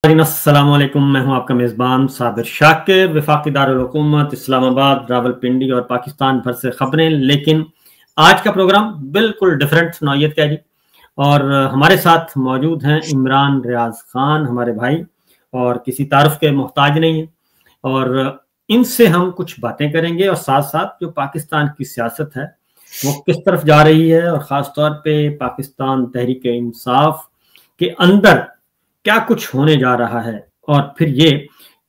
अस्सलाम वालेकुम। मैं हूं आपका मेज़बान साबिर शाकिर। वफाकी दारुल हुकूमत इस्लामाबाद, रावलपिंडी और पाकिस्तान भर से खबरें। लेकिन आज का प्रोग्राम बिल्कुल डिफरेंट नौयत का है जी। और हमारे साथ मौजूद हैं इमरान रियाज खान, हमारे भाई, और किसी तारुफ के मोहताज नहीं है। और इनसे हम कुछ बातें करेंगे और साथ साथ जो पाकिस्तान की सियासत है वो किस तरफ जा रही है, और ख़ास तौर पे पाकिस्तान तहरीक इंसाफ के अंदर क्या कुछ होने जा रहा है। और फिर ये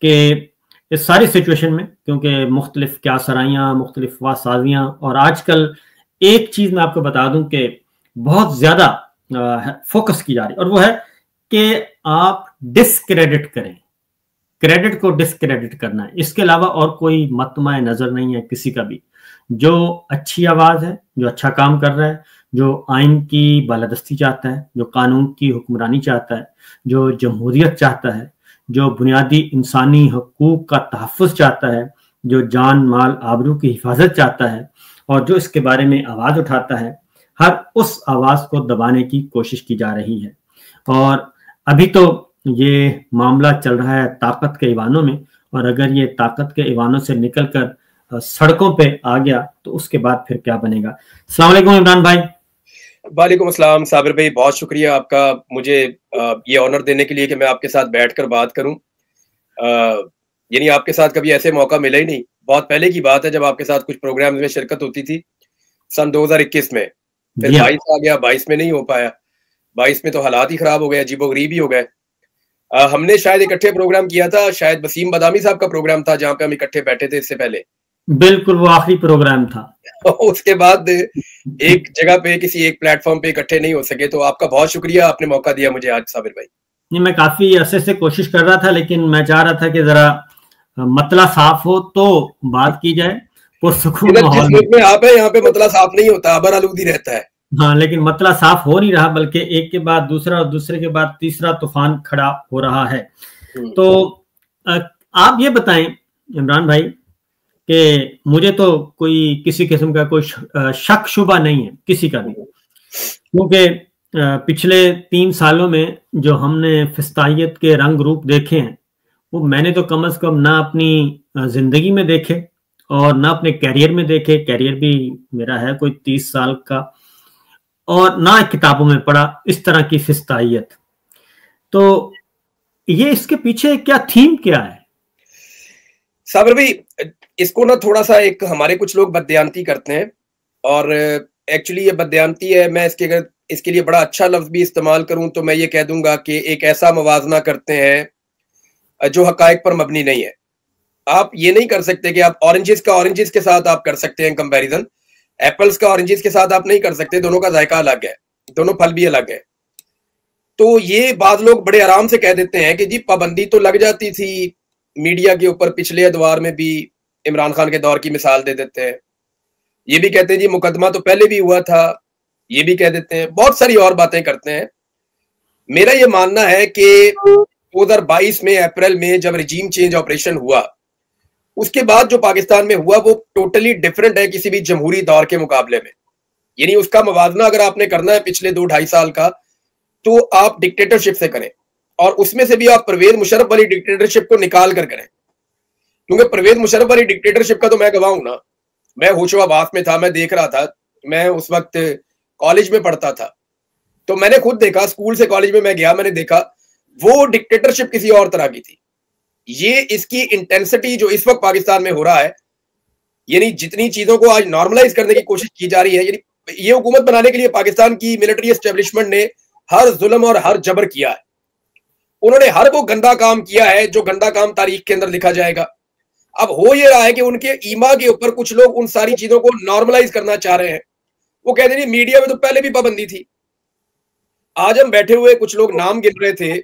कि इस सारी सिचुएशन में, क्योंकि मुख्तलिफ क्या सराइयाँ, मुख्तलिफ वासाजियाँ, और आजकल एक चीज़ मैं आपको बता दूं कि बहुत ज़्यादा फोकस की जा रही है, और वो है कि आप डिस्क्रेडिट करें, क्रेडिट को डिस्क्रेडिट करना है। इसके अलावा और कोई मतमाए नजर नहीं है किसी का भी। जो अच्छी आवाज है, जो अच्छा काम कर रहा है, जो आइन की बालादस्ती चाहता है, जो कानून की हुक्मरानी चाहता है, जो जमहूरियत चाहता है, जो बुनियादी इंसानी हकूक का तहफ़्फ़ुज़ चाहता है, जो जान माल आबरू की हिफाजत चाहता है, और जो इसके बारे में आवाज़ उठाता है, हर उस आवाज़ को दबाने की कोशिश की जा रही है। और अभी तो ये मामला चल रहा है ताकत के ईवानों में, और अगर ये ताकत के ईवानों से निकलकर सड़कों पे आ गया तो उसके बाद फिर क्या बनेगा। अस्सलाम वालेकुम इमरान भाई। वालेकुम अस्सलाम साबिर भाई, बहुत शुक्रिया आपका मुझे ये ऑनर देने के लिए कि मैं आपके साथ बैठकर बात करूं। यानी आपके साथ कभी ऐसे मौका मिला ही नहीं। बहुत पहले की बात है जब आपके साथ कुछ प्रोग्राम में शिरकत होती थी, सन 2021 में। फिर 22 आ गया, 22 में नहीं हो पाया, 22 में तो हालात ही खराब हो गए, अजीबोगरीब ही हो गए। हमने शायद इकट्ठे प्रोग्राम किया था, शायद वसीम बदामी साहब का प्रोग्राम था जहां पे हम इकट्ठे बैठे थे इससे पहले। बिल्कुल, वो आखिरी प्रोग्राम था। उसके बाद एक जगह पे किसी एक प्लेटफॉर्म पे इकट्ठे नहीं हो सके, तो आपका बहुत शुक्रिया, आपने मौका दिया मुझे आज साबिर भाई। नहीं, मैं काफी अरसे से कोशिश कर रहा था, लेकिन मैं चाह रहा था कि जरा मतला साफ हो तो बात की जाए, पुरसुकून माहौल में। आप है यहाँ पे मतला साफ नहीं होता, अबर आलूदी रहता है। हाँ, लेकिन मतला साफ हो नहीं रहा, बल्कि एक के बाद दूसरा और दूसरे के बाद तीसरा तूफान खड़ा हो रहा है। तो आप ये बताएं इमरान भाई कि मुझे तो कोई किसी किस्म का कोई शक शुबा नहीं है किसी का भी, क्योंकि पिछले 3 सालों में जो हमने फिस्तायत के रंग रूप देखे हैं वो मैंने तो कम से कम ना अपनी जिंदगी में देखे और ना अपने कैरियर में देखे। कैरियर भी मेरा है कोई 30 साल का, और ना किताबों में पढ़ा इस तरह की फिस्तायत। तो ये इसके पीछे क्या थीम क्या है साबिर भाई? इसको ना थोड़ा सा एक हमारे कुछ लोग बदयांती करते हैं, और एक्चुअली ये बदयांती है। मैं अगर इसके लिए बड़ा अच्छा लफ्ज भी इस्तेमाल करूं तो मैं ये कह दूंगा कि एक ऐसा मवाजना करते हैं जो हकायक पर मबनी नहीं है। आप ये नहीं कर सकते कि आप ऑरेंजेस का ऑरेंजेस के साथ आप कर सकते हैं कंपैरिजन, एप्पल्स का ऑरेंजेस के साथ आप नहीं कर सकते। दोनों का जायका अलग है, दोनों फल भी अलग है। तो ये बात लोग बड़े आराम से कह देते हैं कि जी पाबंदी तो लग जाती थी मीडिया के ऊपर, पिछले अदवार में भी इमरान खान के दौर की मिसाल दे देते हैं। ये भी कहते हैं जी मुकदमा तो पहले भी हुआ था, ये भी कह देते हैं, बहुत सारी और बातें करते हैं। मेरा ये मानना है कि 2022 में अप्रैल में जब रिजीम चेंज ऑपरेशन हुआ, उसके बाद जो पाकिस्तान में हुआ वो टोटली डिफरेंट है किसी भी जमहूरी दौर के मुकाबले में। यानी उसका मवाजना अगर आपने करना है पिछले 2-2.5 साल का, तो आप डिक्टेटरशिप से करें, और उसमें से भी आप परवेज मुशर्रफ वाली डिक्टेटरशिप को निकाल कर करें। क्योंकि परवेज मुशर्रफ वाली डिक्टेटरशिप का तो मैं गवाह हूं ना, मैं होशोआबाद में था, मैं देख रहा था, मैं उस वक्त कॉलेज में पढ़ता था, तो मैंने खुद देखा, स्कूल से कॉलेज में मैं गया, मैंने देखा वो डिक्टेटरशिप किसी और तरह की थी। ये इसकी इंटेंसिटी जो इस वक्त पाकिस्तान में हो रहा है, यानी जितनी चीजों को आज नॉर्मलाइज करने की कोशिश की जा रही है, यानी ये हुकूमत बनाने के लिए पाकिस्तान की मिलिट्री एस्टेब्लिशमेंट ने हर जुल्म और हर जबर किया है। उन्होंने हर वो गंदा काम किया है जो गंदा काम तारीख के अंदर लिखा जाएगा। अब हो ये रहा है कि उनके ईमा के ऊपर कुछ लोग उन सारी चीजों को नॉर्मलाइज करना चाह रहे हैं। वो कहते हैं मीडिया में तो पहले भी पाबंदी थी। आज हम बैठे हुए कुछ लोग नाम गिन रहे थे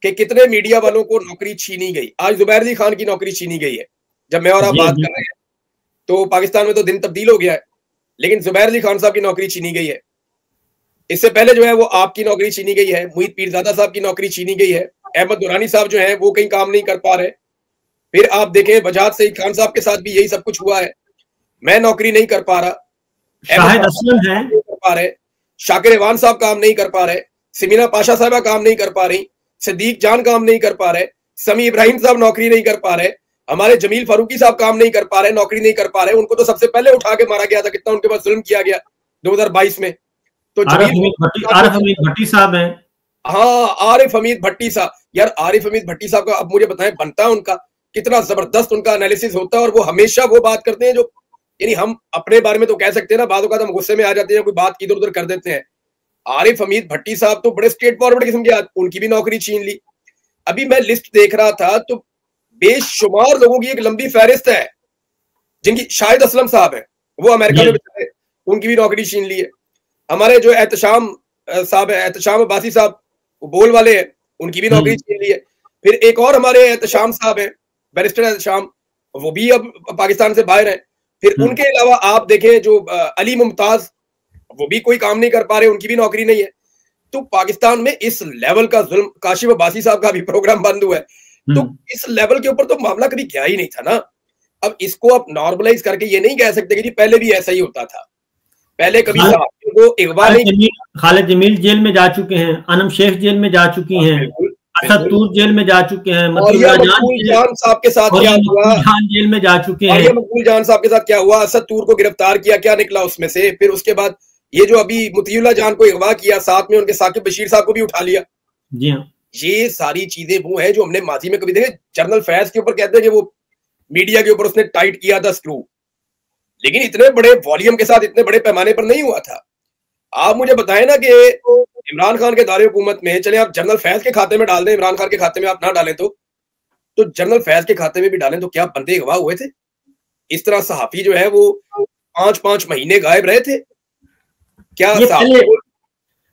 कि कितने मीडिया वालों को नौकरी छीनी गई। आज जुबैर अली खान की नौकरी छीनी गई है। जब मैं और आप बात कर रहे हैं तो पाकिस्तान में तो दिन तब्दील हो गया है, लेकिन जुबैर अली खान साहब की नौकरी छीनी गई है। इससे पहले जो है वो आपकी नौकरी छीनी गई है, मुईद पीरजादा साहब की नौकरी छीनी गई है, अहमद दुरानी साहब जो है वो कहीं काम नहीं कर पा रहे। फिर आप देखें बजाज सईद खान साहब के साथ भी यही सब कुछ हुआ है, मैं नौकरी नहीं कर पा रहा, शाहिद असलम है, शाकिर इवान साहब काम नहीं कर पा रहे, सिमीना पाशा साहबा काम नहीं कर पा रही, सिद्दीक जान काम नहीं कर पा रहे, समी इब्राहिम साहब नौकरी नहीं कर पा रहे, हमारे जमील फारूकी साहब काम नहीं कर पा रहे, नौकरी नहीं कर पा रहे। उनको तो सबसे पहले उठा के मारा गया था, कितना उनके पास जुल्म किया गया 2022 में। तो आरिफ हमीद भट्टी साहब हैं। हाँ, आरिफ हमीद भट्टी साहब, यार आरिफ हमीद भट्टी साहब का अब मुझे बताएं, बनता है उनका कितना जबरदस्त उनका एनालिसिस होता है, और वो हमेशा वो बात करते हैं जो, यानी हम अपने बारे में तो कह सकते हैं ना, बाद हम गुस्से में आ जाते हैं, कोई बात इधर उधर कर देते हैं। आरिफ हमीद भट्टी साहब तो बड़े स्ट्रेट फॉरवर्ड किस्म के, उनकी भी नौकरी छीन ली। अभी मैं लिस्ट देख रहा था तो बेशुमार लोगों की एक लंबी फहरिस्त है जिनकी, शाहिद असलम साहब है, वो अमेरिका में बेचारे, उनकी भी नौकरी छीन ली है। हमारे जो एहतशाम साहब है, एहतशाम अब्बासी साहब, वो बोल वाले हैं, उनकी भी नौकरी छीन ली है। फिर एक और हमारे एहतशाम साहब है, बैरिस्टर एहतशाम, वो भी अब पाकिस्तान से बाहर है। फिर उनके अलावा आप देखें जो अली मुमताज, वो भी कोई काम नहीं कर पा रहे, उनकी भी नौकरी नहीं है। तो पाकिस्तान में इस लेवल का जुल्म, काशिफ अब्बासी साहब का भी प्रोग्राम बंद हुआ है, तो इस लेवल के ऊपर तो मामला कभी गया ही नहीं था ना। अब इसको आप नॉर्मलाइज करके ये नहीं कह सकते कि जी पहले भी ऐसा ही होता था, पहले कभी सहाफियों को अगवा नहीं। खालिद जमील जेल में जा चुके हैं, अनम शेख जेल में जा चुकी हैं, असद तूर जेल में जा चुके हैं, मकबूल जान साहब के साथ क्या हुआ, जेल में जा चुके हैं। ये मकबूल जान साहब के साथ क्या हुआ, असद तूर को गिरफ्तार किया, क्या निकला उसमें से। फिर उसके बाद ये जो अभी मुतीउल्लाह जान को अगवा किया, साथ में उनके साकिब बशीर साहब को भी उठा लिया। जी हाँ, ये सारी चीजें वो है जो हमने माजी में कभी देखे। जनरल फैज के ऊपर कहते हैं कि वो मीडिया के ऊपर उसने टाइट किया था स्क्रू, लेकिन इतने बड़े वॉल्यूम के साथ, इतने बड़े पैमाने पर नहीं हुआ था। आप मुझे बताएं ना कि इमरान खान के दायरे हुकूमत में, चले आप जनरल फैज के खाते में डाल दें, इमरान खान के खाते में आप ना डालें तो जनरल फैज के खाते में भी डालें, तो क्या बंदे अगवा हुए थे? इस तरह सहाफी जो है वो 5-5 महीने गायब रहे थे क्या?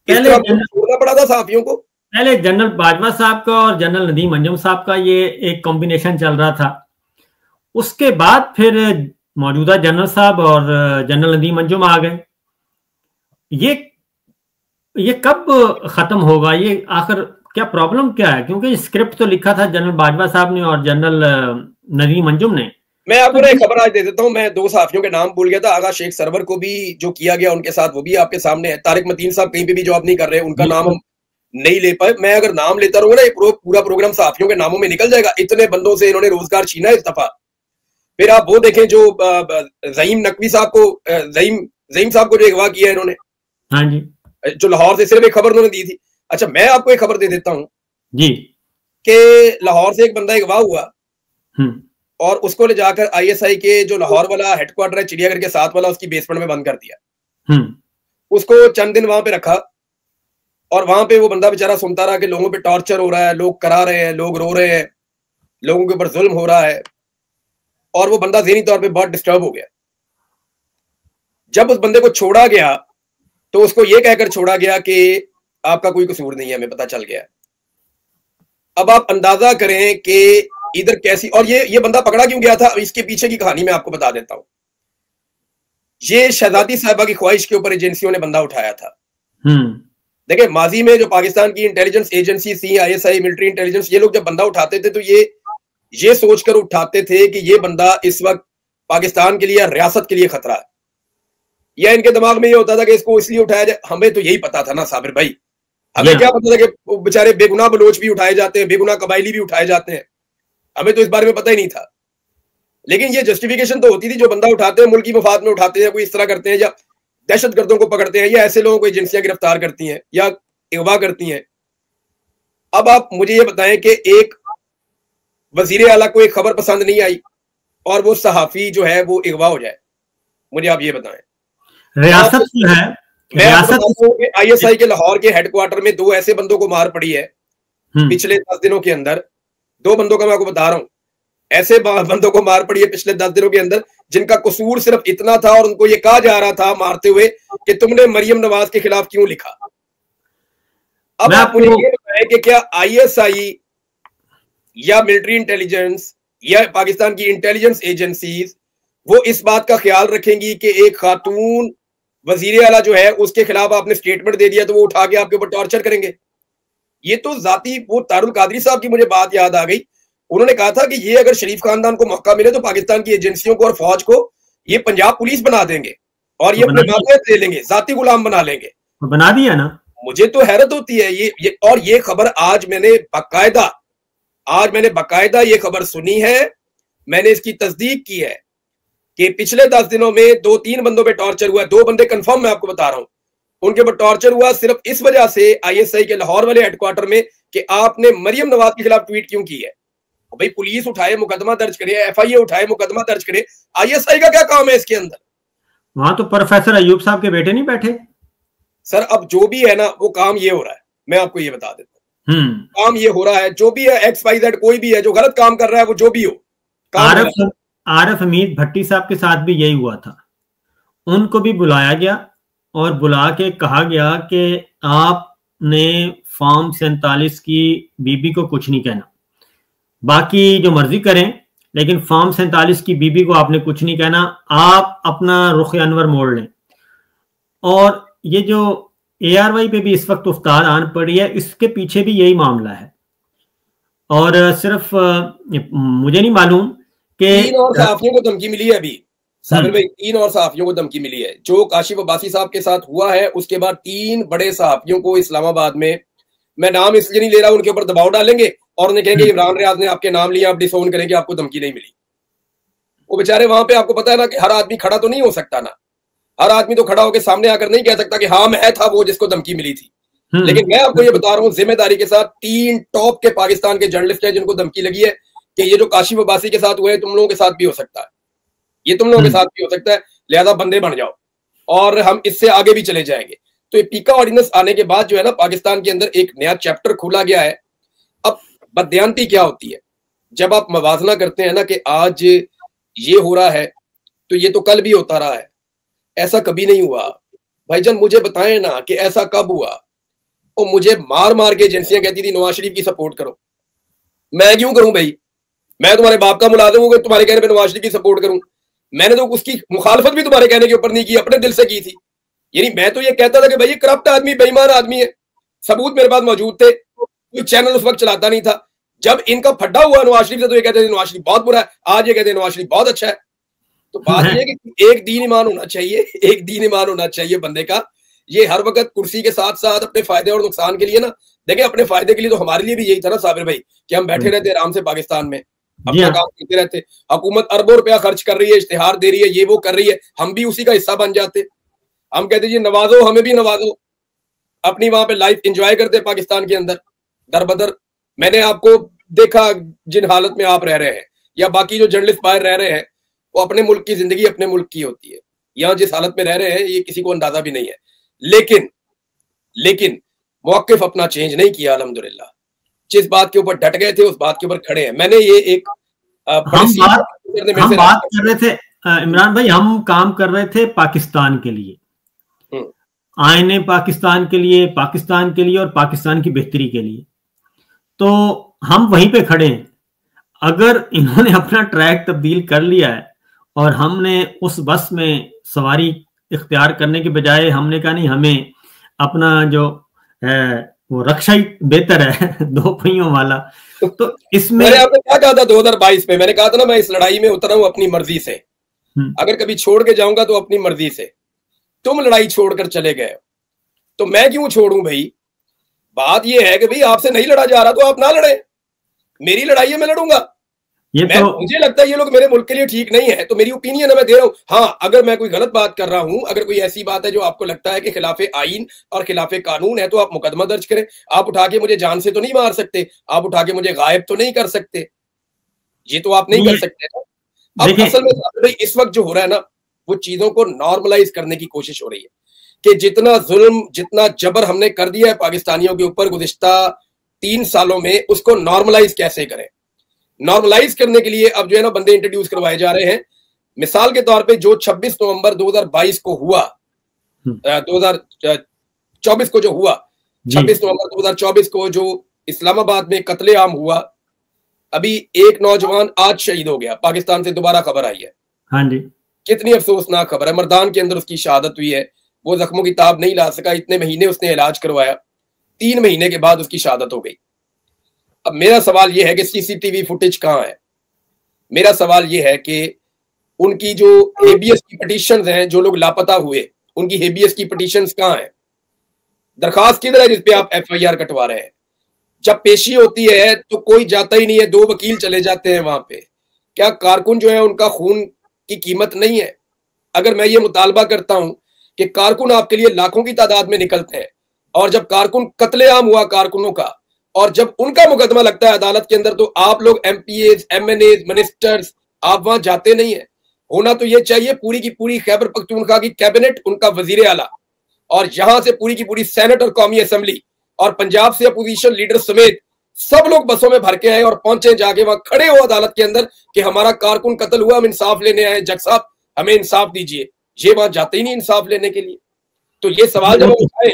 छोड़ना पड़ा था सहाफियों को। पहले जनरल बाजवा साहब का और जनरल नदीम अंजुम साहब का ये एक कॉम्बिनेशन चल रहा था। उसके बाद फिर मौजूदा जनरल साहब और जनरल नदीम अंजुम आ गए। ये कब खत्म होगा? ये आखिर क्या प्रॉब्लम क्या है? क्योंकि स्क्रिप्ट तो लिखा था जनरल बाजवा साहब ने और जनरल नदीम अंजुम ने। मैं आपको एक खबर आज दे देता हूं, मैं 2 सहाफियों के नाम भूल गया था। आगा शेख सरवर को भी जो किया गया उनके साथ, वो भी आपके सामने है। तारिक मतीन साहब कहीं पे भी जॉब नहीं कर रहे, उनका नाम हम नहीं ले पाए। मैं अगर नाम लेता रहूंगा ना, ये पूरा प्रोग्राम सहाफियों के नामों में निकल जाएगा। इतने बंदों से इन्होंने रोजगार छीना इस दफा। फिर आप वो देखें जो ज़हीम नकवी साहब को, ज़हीम साहब को जो अगवा किया इन्होंने, हाँ जी, जो लाहौर से सिर्फ एक खबर उन्होंने दी थी। अच्छा, मैं आपको एक खबर दे देता हूं जी कि लाहौर से एक बंदा अगवा हुआ और उसको ले जाकर ISI के जो लाहौर वाला हेडक्वार्टर है, चिड़ियाघर के साथ वाला, उसकी बेसमेंट में बंद कर दिया। उसको चंद दिन वहां पे रखा और वहां पे वो बंदा बेचारा सुनता रहा कि लोगों पे टॉर्चर हो रहा है, लोग करा रहे हैं, लोग रो रहे हैं, लोगों के ऊपर जुल्म हो रहा है। और वो बंदा ज़हनी तौर पे बहुत डिस्टर्ब हो गया। जब उस बंदे को छोड़ा गया तो उसको ये कहकर छोड़ा गया कि आपका कोई कसूर नहीं है, हमें पता चल गया। अब आप अंदाजा करें कि इधर कैसी, और ये बंदा पकड़ा क्यों गया था, इसके पीछे की कहानी मैं आपको बता देता हूं। ये शहजादी साहिबा की ख्वाहिश के ऊपर एजेंसियों ने बंदा उठाया था। देखिए, माजी में जो पाकिस्तान की इंटेलिजेंस एजेंसी थी, ISI, मिलिट्री इंटेलिजेंस, ये लोग जब बंदा उठाते थे तो ये सोचकर उठाते थे कि ये बंदा इस वक्त पाकिस्तान के लिए, रियासत के लिए खतरा है, या इनके दिमाग में ये होता था कि इसको इसलिए उठाया जाए। हमें तो यही पता था ना साबिर भाई, हमें क्या पता था कि बेचारे बेगुनाह बलोच भी उठाए जाते हैं, बेगुनाह कबायली भी उठाए जाते हैं, हमें तो इस बारे में पता ही नहीं था। लेकिन ये जस्टिफिकेशन तो होती थी, जो बंदा उठाते हैं मुल्क की मफाद में उठाते हैं, कोई इस तरह करते हैं, या दहशतगर्दों को पकड़ते हैं, या ऐसे लोगों को एजेंसियां गिरफ्तार करती हैं या अगवा करती हैं। अब आप मुझे ये बताएं कि एक वजीर आला को एक खबर पसंद नहीं आई और वो सहाफी जो है वो अगवा हो जाए, मुझे आप ये बताएं। रियासत जो है, मैं ISI के लाहौर के हेडक्वार्टर में 2 ऐसे बंदों को मार पड़ी है पिछले 10 दिनों के अंदर। 2 बंदों का मैं आपको बता रहा हूं, ऐसे बंदों को मार पड़ी है पिछले 10 दिनों के अंदर, जिनका कसूर सिर्फ इतना था और उनको ये कहा जा रहा था मारते हुए कि तुमने मरियम नवाज के खिलाफ क्यों लिखा। अब आप मुझे ये बताएं कि क्या ISI या मिलिट्री इंटेलिजेंस या पाकिस्तान की इंटेलिजेंस एजेंसीज वो इस बात का ख्याल रखेंगी कि एक खातून वजीर आला जो है उसके खिलाफ आपने स्टेटमेंट दे दिया तो वो उठा के आपके ऊपर टॉर्चर करेंगे? ये तो जाती, वो तारुल कादरी साहब की मुझे बात याद आ गई। उन्होंने कहा था कि ये अगर शरीफ खानदान को मौका मिले तो पाकिस्तान की एजेंसियों को और फौज को ये पंजाब पुलिस बना देंगे और ये अपने मातहत ले लेंगे, जाती गुलाम बना लेंगे। बना दिया ना, मुझे तो हैरत होती है ये खबर आज मैंने बकायदा ये खबर सुनी है, मैंने इसकी तस्दीक की है कि पिछले 10 दिनों में 2-3 बंदों पे टॉर्चर हुआ है। 2 बंदे कंफर्म मैं आपको बता रहा हूं, उनके ऊपर टॉर्चर हुआ सिर्फ इस वजह से आईएसआई के लाहौर वाले हेडक्वार्टर में कि आपने मरियम नवाज के खिलाफ ट्वीट क्यों की है। भाई पुलिस उठाए मुकदमा दर्ज करे, एफआईए उठाए मुकदमा दर्ज करे, आईएसआई का क्या काम है इसके अंदर? वहां तो प्रोफेसर अयूब साहब के बेटे नहीं बैठे? सर अब जो भी है ना वो काम ये हो रहा है, मैं आपको ये बता देता हूँ, काम ये हो रहा है, जो भी है XYZ कोई भी है जो गलत काम कर रहा है वो जो भी हो, आरफ हमीद भट्टी साहब के साथ भी यही हुआ था। उनको भी बुलाया गया और बुला के कहा गया कि आपने फॉर्म 47 की बीबी को कुछ नहीं कहना, बाकी जो मर्जी करें, लेकिन फॉर्म 47 की बीबी को आपने कुछ नहीं कहना, आप अपना रुख अनवर मोड़ लें। और ये जो ARY पे भी इस वक्त उफ्तार आन पड़ी है, इसके पीछे भी यही मामला है। और सिर्फ मुझे नहीं मालूम कि 3 और सहाफियों को धमकी मिली है अभी साबिर भाई, 3 और सहाफियों को धमकी मिली है। जो काशिफ अब्बासी साहब के साथ हुआ है उसके बाद 3 बड़े सहाफियों को इस्लामाबाद में, मैं नाम इसलिए नहीं ले रहा, उनके ऊपर दबाव डालेंगे और उन्हें कहेंगे इमरान रियाज ने आपके नाम लिया, आप डिसोन करेंगे, आपको धमकी नहीं मिली। वो बेचारे वहां पे, आपको पता है ना कि हर आदमी खड़ा तो नहीं हो सकता ना, हर आदमी तो खड़ा होकर सामने आकर नहीं कह सकता कि हाँ मैं था वो जिसको धमकी मिली थी। लेकिन मैं आपको ये बता रहा हूँ जिम्मेदारी के साथ, 3 टॉप के पाकिस्तान के जर्नलिस्ट हैं जिनको धमकी लगी है कि ये जो काशिफ अब्बासी के साथ हुए तुम लोगों के साथ भी हो सकता है, ये तुम लोगों के साथ भी हो सकता है, लिहाजा बंदे बन जाओ और हम इससे आगे भी चले जाएंगे। तो ये पीका ऑर्डिनेंस आने के बाद जो है ना पाकिस्तान के अंदर एक नया चैप्टर खोला गया है। अब बदयांती क्या होती है, जब आप मवाजना करते हैं ना कि आज ये हो रहा है तो ये तो कल भी होता रहा है, ऐसा कभी नहीं हुआ। भाईजान मुझे बताएं ना कि ऐसा कब हुआ। और मुझे मार मार के एजेंसियां कहती थी नवाज शरीफ की सपोर्ट करो, मैं क्यों करूं भाई, मैं तुम्हारे बाप का मुलाजिम हूं कि तुम्हारे कहने पे नवाज शरीफ की सपोर्ट करूं? मैंने तो उसकी मुखालफत भी तुम्हारे कहने के ऊपर नहीं की, अपने दिल से की थी। यानी मैं तो ये कहता था कि भाई ये करप्ट आदमी, बेईमान आदमी है, सबूत मेरे पास मौजूद थे, कोई चैनल उस वक्त चलाता नहीं था। जब इनका फड्डा हुआ नवाज शरीफ से तो ये कहते थे नवाज शरीफ बहुत बुरा है, आज ये कहते हैं नवाज शरीफ बहुत अच्छा है। तो बात यह है कि एक दीन ईमान होना चाहिए, एक दीन ईमान होना चाहिए बंदे का। ये हर वक्त कुर्सी के साथ साथ अपने फायदे और नुकसान के लिए ना, देखिए अपने फायदे के लिए तो हमारे लिए भी यही था ना साबिर भाई कि हम बैठे रहते आराम से पाकिस्तान में अपना काम करते रहते। हुकूमत अरबों रुपया खर्च कर रही है, इश्तिहार दे रही है, ये वो कर रही है, हम भी उसी का हिस्सा बन जाते। हम कहते जी नवाजो, हमें भी नवाजो, अपनी वहां पे लाइफ एंजॉय करते पाकिस्तान के अंदर दर बदर। मैंने आपको देखा जिन हालत में आप रह रहे हैं या बाकी जो जर्नलिस्ट बाहर रह रहे हैं, वो अपने मुल्क की जिंदगी अपने मुल्क की होती है। यहाँ जिस हालत में रह रहे हैं ये किसी को अंदाजा भी नहीं है, लेकिन मौकिफ अपना चेंज नहीं किया अल्हम्दुलिल्लाह। जिस बात के ऊपर डट गए थे उस बात के ऊपर खड़े हैं। मैंने ये एक हम बात कर रहे थे इमरान भाई, हम काम कर रहे थे पाकिस्तान के लिए, आईने पाकिस्तान के लिए, पाकिस्तान के लिए और पाकिस्तान की बेहतरी के लिए, तो हम वहीं पे खड़े हैं। अगर इन्होंने अपना ट्रैक तब्दील कर लिया है और हमने उस बस में सवारी इख्तियार करने के बजाय हमने कहा नहीं, हमें अपना जो है वो रक्षा ही बेहतर है 2 पहियों वाला, तो इसमें मैंने आपको क्या कहा था 2022 में, मैंने कहा था ना मैं इस लड़ाई में उतरा हूं अपनी मर्जी से, अगर कभी छोड़ के जाऊंगा तो अपनी मर्जी से। तुम लड़ाई छोड़कर चले गए तो मैं क्यों छोड़ूं भाई? बात यह है कि भाई आपसे नहीं लड़ा जा रहा तो आप ना लड़े, मेरी लड़ाई है मैं लड़ूंगा। मुझे लगता है ये लोग मेरे मुल्क के लिए ठीक नहीं है, तो मेरी ओपिनियन है मैं दे रहा हूं। हाँ, अगर मैं कोई गलत बात कर रहा हूं, अगर कोई ऐसी बात है जो आपको लगता है कि खिलाफे आईन और खिलाफे कानून है, तो आप मुकदमा दर्ज करें। आप उठा के मुझे जान से तो नहीं मार सकते, आप उठा के मुझे गायब तो नहीं कर सकते, ये तो आप नहीं कर सकते ना। अब असल में भाई इस वक्त जो हो रहा है ना, वो चीजों को नॉर्मलाइज करने की कोशिश हो रही है कि जितना जुल्म, जितना जबर हमने कर दिया है पाकिस्तानियों के ऊपर गुज़िश्ता 3 सालों में, उसको नॉर्मलाइज कैसे करें। नॉर्मलाइज करने के लिए अब जो है ना बंदे इंट्रोड्यूस करवाए जा रहे हैं। मिसाल के तौर पे जो 26 नवंबर 2022 को हुआ, 2024 को जो हुआ, 26 नवंबर 2024 को जो इस्लामाबाद में कत्लेआम हुआ, अभी एक नौजवान आज शहीद हो गया, पाकिस्तान से दोबारा खबर आई है। हाँ जी, कितनी अफसोसनाक खबर है। मर्दान के अंदर उसकी शहादत हुई है, वो जख्मों की ताब नहीं ला सका, इतने महीने उसने इलाज करवाया, 3 महीने के बाद उसकी शहादत हो गई। अब मेरा सवाल यह है कि सीसीटीवी फुटेज कहां है? मेरा सवाल यह है कि उनकी जो हेबियस की पिटीशंस हैं, जो लोग लापता हुए, उनकी हेबियस की पिटीशंस कहां है? दरखास्त किधर है जिसपे आप FIR कटवा रहे हैं? जब पेशी होती है तो कोई जाता ही नहीं है, 2 वकील चले जाते हैं वहां पे। क्या कारकुन जो है उनका खून की कीमत नहीं है? अगर मैं ये मुतालबा करता हूं कि कारकुन आपके लिए लाखों की तादाद में निकलते हैं, और जब कारकुन कत्लेआम हुआ कारकुनों का, और जब उनका मुकदमा लगता है अदालत के अंदर, तो आप लोग MPAs, MNAs, मिनिस्टर्स, आप वहां जाते नहीं है। होना तो ये चाहिए पूरी की पूरी खैबर पख्तूनख्वा की कैबिनेट, उनका वजीर आला, और यहां से पूरी की पूरी सेनेट और कौमी असेंबली, और पंजाब से अपोजिशन लीडर समेत सब लोग बसों में भर के आए और पहुंचे, जाके वहां खड़े हो अदालत के अंदर कि हमारा कारकुन कत्ल हुआ, हम इंसाफ लेने आए, जज साहब हमें इंसाफ दीजिए। ये वहां जाते ही नहीं इंसाफ लेने के लिए। तो ये सवाल जब उठाए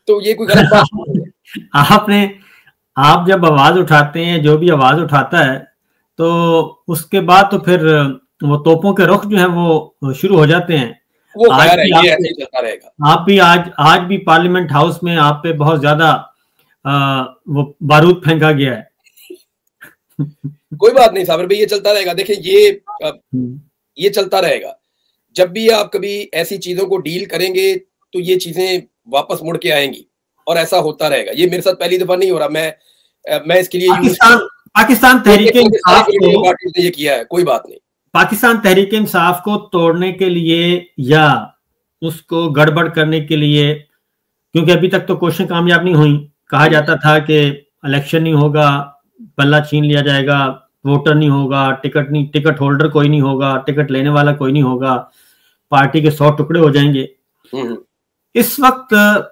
तो ये कोई गलत बात नहीं है। आप जब आवाज उठाते हैं, जो भी आवाज उठाता है, तो उसके बाद तो फिर वो तोपों के रुख जो है वो शुरू हो जाते हैं। वो खैर है, ये ऐसे ही चलता रहेगा। आप भी आज भी पार्लियामेंट हाउस में आप पे बहुत ज्यादा वो बारूद फेंका गया है। कोई बात नहीं साबिर भाई, ये चलता रहेगा। देखिए ये चलता रहेगा। जब भी आप कभी ऐसी चीजों को डील करेंगे तो ये चीजें वापस मुड़ के आएंगी, और ऐसा होता रहेगा। ये मेरे साथ पहली दफा नहीं हो रहा। मैं इसके लिए पाकिस्तान तहरीके इंसाफ को ये किया है, कोई बात नहीं। पाकिस्तान तहरीके इंसाफ को तोड़ने के लिए या उसको गड़बड़ करने के लिए, क्योंकि अभी तक तो कोशिशें कामयाब नहीं हुई। कहा जाता था कि इलेक्शन नहीं होगा, पल्ला छीन लिया जाएगा, वोटर नहीं होगा, टिकट होल्डर कोई नहीं होगा, टिकट लेने वाला कोई नहीं होगा, पार्टी के 100 टुकड़े हो जाएंगे। इस वक्त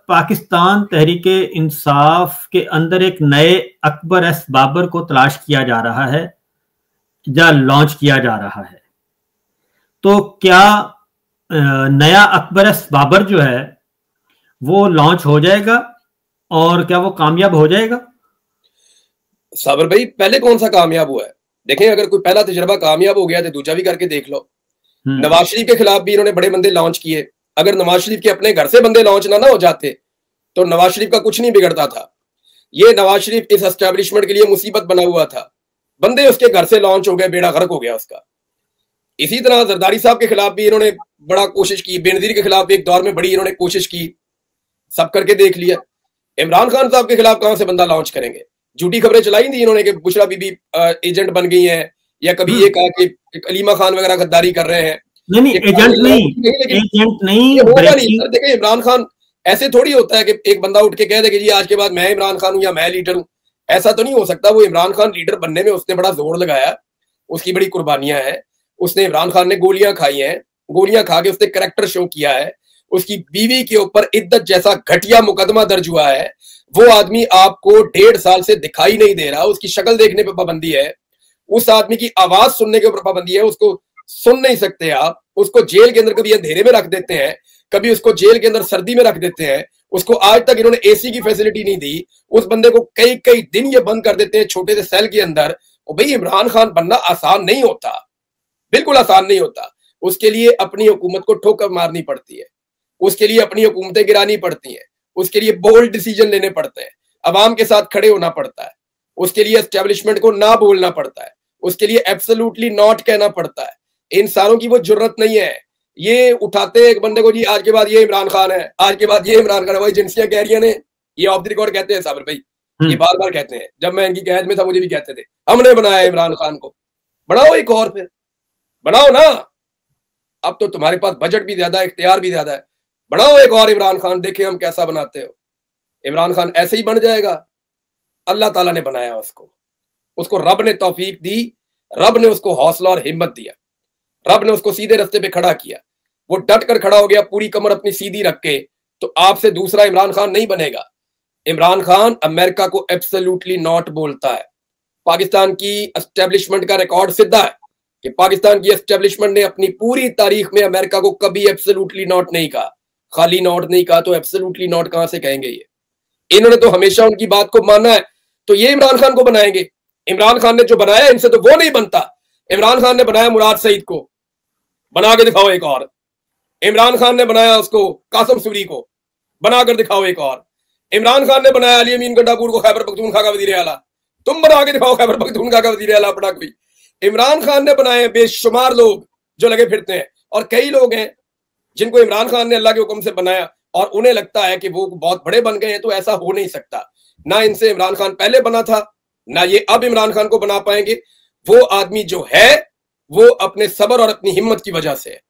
पाकिस्तान तहरीके इंसाफ के अंदर एक नए अकबर एस बाबर को तलाश किया जा रहा है या लॉन्च किया जा रहा है। तो क्या नया अकबर एस बाबर जो है वो लॉन्च हो जाएगा, और क्या वो कामयाब हो जाएगा? साबर भाई, पहले कौन सा कामयाब हुआ है? देखें, अगर कोई पहला तजुर्बा कामयाब हो गया तो दूसरा भी करके देख लो। नवाज शरीफ के खिलाफ भी इन्होंने बड़े बंदे लॉन्च किए। अगर नवाज शरीफ के अपने घर से बंदे लॉन्च ना हो जाते तो नवाज शरीफ का कुछ नहीं बिगड़ता था। ये नवाज शरीफ इस एस्टेब्लिशमेंट के लिए मुसीबत बना हुआ था। बंदे उसके घर से लॉन्च हो गए, बेड़ा गर्क हो गया उसका। इसी तरह जरदारी साहब के खिलाफ भी इन्होंने बड़ा कोशिश की, बेनजीर के खिलाफ भी एक दौर में बड़ी इन्होंने कोशिश की, सब करके देख लिया। इमरान खान साहब के खिलाफ कहां से बंदा लॉन्च करेंगे? झूठी खबरें चलाई थी इन्होंने कि बुशरा बीबी एजेंट बन गई हैं, या कभी ये कहा कि अलीमा खान वगैरह गद्दारी कर रहे हैं। नहीं, एजेंट नहीं होगा नहीं सर। देखिए, इमरान खान ऐसे थोड़ी होता है कि एक बंदा उठ के कह दे कि जी आज के बाद मैं इमरान खान हूं या मैं लीडर हूं। ऐसा तो नहीं हो सकता। वो इमरान खान लीडर बनने में उसने बड़ा जोर लगाया, उसकी बड़ी कुर्बानियां हैं। उसने, इमरान खान ने गोलियां खाई हैं, गोलियां खा के उसने करैक्टर शो किया है। उसकी बीवी के ऊपर इद्दत जैसा घटिया मुकदमा दर्ज हुआ है। वो आदमी आपको 1.5 साल से दिखाई नहीं दे रहा। उसकी शक्ल देखने पर पाबंदी है, उस आदमी की आवाज सुनने के ऊपर पाबंदी है। उसको सुन नहीं सकते आप। उसको जेल के अंदर कभी अंधेरे में रख देते हैं, कभी उसको जेल के अंदर सर्दी में रख देते हैं। उसको आज तक इन्होंने AC की फैसिलिटी नहीं दी। उस बंदे को कई कई दिन ये बंद कर देते हैं छोटे से सेल के अंदर। और भाई, इमरान खान बनना आसान नहीं होता, बिल्कुल आसान नहीं होता। उसके लिए अपनी हुकूमत को ठोकर मारनी पड़ती है, उसके लिए अपनी हुकूमतें गिरानी पड़ती हैं, उसके लिए बोल्ड डिसीजन लेने पड़ते हैं, अवाम के साथ खड़े होना पड़ता है, उसके लिए एस्टेब्लिशमेंट को ना बोलना पड़ता है, उसके लिए एब्सोल्युटली नॉट कहना पड़ता है। इन सारों की वो जरूरत नहीं है। ये उठाते हैं एक बंदे को, जी आज के बाद ये इमरान खान है, आज के बाद ये इमरान खान है। वही एजेंसियां कह रही है, ये ऑफ द रिकॉर्ड कहते हैं साबिर भाई, ये बार बार कहते हैं। जब मैं इनकी कैद में था मुझे भी कहते थे हमने बनाया इमरान खान को। बनाओ एक और, फिर बनाओ ना। अब तो तुम्हारे पास बजट भी ज्यादा है, इख्तियार भी ज्यादा है। बनाओ एक और इमरान खान, देखें हम कैसा बनाते हो। इमरान खान ऐसे ही बन जाएगा। अल्लाह ताला ने बनाया उसको रब ने तौफीक दी, रब ने उसको हौसला और हिम्मत दिया, रब ने उसको सीधे रास्ते पे खड़ा किया। वो डट कर खड़ा हो गया, पूरी कमर अपनी सीधी रख के। तो आपसे दूसरा इमरान खान नहीं बनेगा। इमरान खान अमेरिका को एब्सोल्युटली नॉट बोलता है। पाकिस्तान की एस्टेब्लिशमेंट का रिकॉर्ड सीधा है कि पाकिस्तान की एस्टेब्लिशमेंट ने अपनी पूरी तारीख में अमेरिका को कभी एब्सोल्युटली नॉट नहीं कहा। खाली नॉट नहीं कहा तो एब्सोल्युटली नॉट कहां से कहेंगे? ये इन्होंने तो हमेशा उनकी बात को माना है। तो ये इमरान खान को बनाएंगे। इमरान खान ने जो बनाया इनसे तो वो नहीं बनता। इमरान खान ने बनाया मुराद सईद को, बना के दिखाओ एक और। इमरान खान ने बनाया उसको कासम सूरी को, बनाकर दिखाओ एक और। इमरान खान ने बनाया अली अमीन गंडापुर को खैबर पख्तूनख्वा का वजीर आला, तुम बना के दिखाओ खैबर पख्तूनख्वा का वजीर आला अपना कोई। इमरान खान ने बनाए बेशुमार लोग जो लगे फिरते हैं, और कई लोग हैं जिनको इमरान खान ने अल्लाह के हुक्म से बनाया और उन्हें लगता है कि वो बहुत बड़े बन गए हैं, तो ऐसा हो नहीं सकता। ना इनसे इमरान खान पहले बना था, ना ये अब इमरान खान को बना पाएंगे। वो आदमी जो है वो अपने सब्र और अपनी हिम्मत की वजह से है।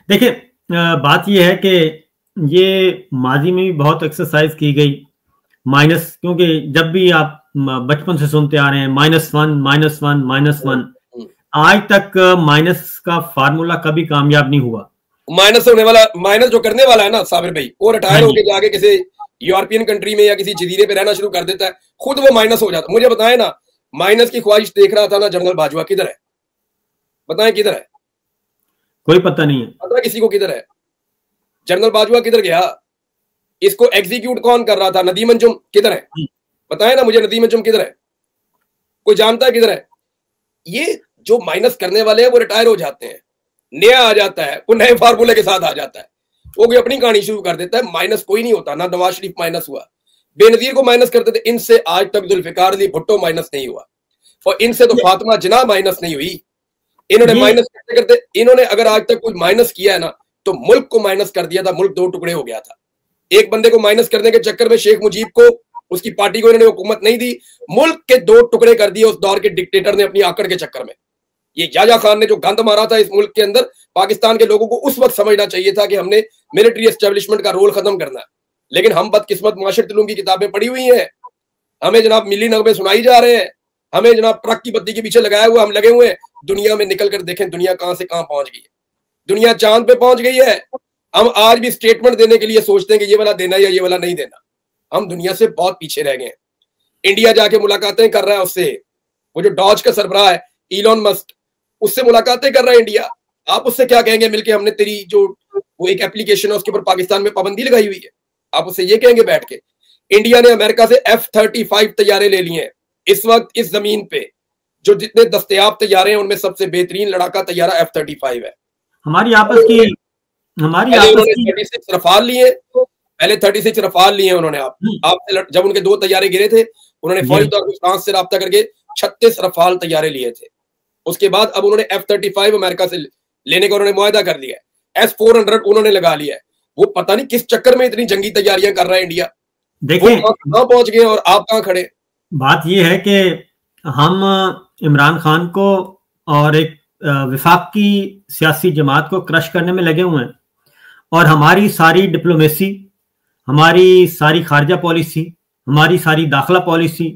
देखिए, बात ये है कि ये माजी में भी बहुत एक्सरसाइज की गई माइनस, क्योंकि जब भी आप बचपन से सुनते आ रहे हैं -1 -1 -1, आज तक माइनस का फार्मूला कभी कामयाब नहीं हुआ। माइनस होने वाला, माइनस जो करने वाला है ना साबिर भाई, वो रिटायर होके जाके किसी यूरोपियन कंट्री में या किसी जजीरे पे रहना शुरू कर देता है, खुद वो माइनस हो जाता है। मुझे बताएं ना, माइनस की ख्वाहिश देख रहा था ना जनरल बाजवा, किधर है? बताएं किधर है? कोई पता नहीं है, पता किसी को किधर है? जनरल बाजवा किधर गया? इसको एग्जीक्यूट कौन कर रहा था? नदीम अंजुम किधर है? बताएं ना मुझे, नदीम अंजुम किधर है? कोई जानता है किधर है? ये जो माइनस करने वाले हैं वो रिटायर हो जाते हैं, नया आ जाता है, वो नए फार्मूले के साथ आ जाता है, वो कोई अपनी कहानी शुरू कर देता है। माइनस कोई नहीं होता, ना नवाज शरीफ माइनस हुआ, बेनजीर को माइनस करते थे, इनसे आज तक जुल्फिकार अली भुट्टो माइनस नहीं हुआ, और इनसे तो फातिमा जिन्ना माइनस नहीं हुई। इन्होंने माइनस करते करते, इन्होंने अगर आज तक कुछ माइनस किया है ना, तो मुल्क को माइनस कर दिया था। मुल्क दो टुकड़े हो गया था। एक बंदे को माइनस करने के चक्कर में शेख मुजीब को, उसकी पार्टी को इन्होंने हुकूमत नहीं दी, मुल्क के दो टुकड़े कर दिए उस दौर के डिक्टेटर ने अपनी आकड़ के चक्कर में। ये याह्या खान ने जो गंद मारा था इस मुल्क के अंदर, पाकिस्तान के लोगों को उस वक्त समझना चाहिए था कि हमने मिलिट्री एस्टेब्लिशमेंट का रोल खत्म करना है। लेकिन हम बदकिस्मत मुआशरत उलूम की किताबें पढ़ी हुई हैं, हमें जनाब मिली नगमे सुनाई जा रहे हैं, हमें जनाब ट्रक की बत्ती के पीछे लगाया हुआ हम लगे हुए हैं। दुनिया में निकल कर देखें, दुनिया कहां से कहां पहुंच गई है, दुनिया चांद पे पहुंच गई है। हम आज भी स्टेटमेंट देने के लिए सोचते हैं कि ये वाला देना या ये वाला नहीं देना। हम दुनिया से बहुत पीछे रह गए हैं। इंडिया जाके मुलाकातें कर रहा है उससे, वो जो डॉज का सरबराह है इलॉन मस्क, उससे मुलाकातें कर रहा है इंडिया। आप उससे क्या कहेंगे मिलके, हमने तेरी जो वो एक एप्लीकेशन है उसके ऊपर पाकिस्तान में पाबंदी लगाई हुई है, आप उससे ये कहेंगे बैठ के? इंडिया ने अमेरिका से F-35 तैयारे ले लिए हैं। इस वक्त इस जमीन पे जो जितने दस्तयाब तैयारे हैं उनमें सबसे बेहतरीन लड़ाका तैयारा F-35 है। हमारी आपस की 36 रफाल लिए, पहले 36 रफाल लिए उन्होंने। आप जब उनके 2 तैयारे गिरे थे, उन्होंने फौरी तौर पर फ्रांस से राब्ता करके 36 रफाल तैयारे लिए थे। उसके बाद अब उन्होंने F-35 अमेरिका से लेने का उन्होंने मुआहदा कर लिया है। S-400 उन्होंने लगा लिया है। वो पता नहीं किस चक्कर में इतनी जंगी तैयारियां कर रहा है इंडिया। देखिए कहां पहुंच गए और आप कहां खड़े? बात यह है कि हम इमरान खान को और एक विफाकी सियासी जमात को क्रश करने में लगे हुए हैं, और हमारी सारी डिप्लोमेसी, हमारी सारी खारजा पॉलिसी, हमारी सारी दाखिला पॉलिसी,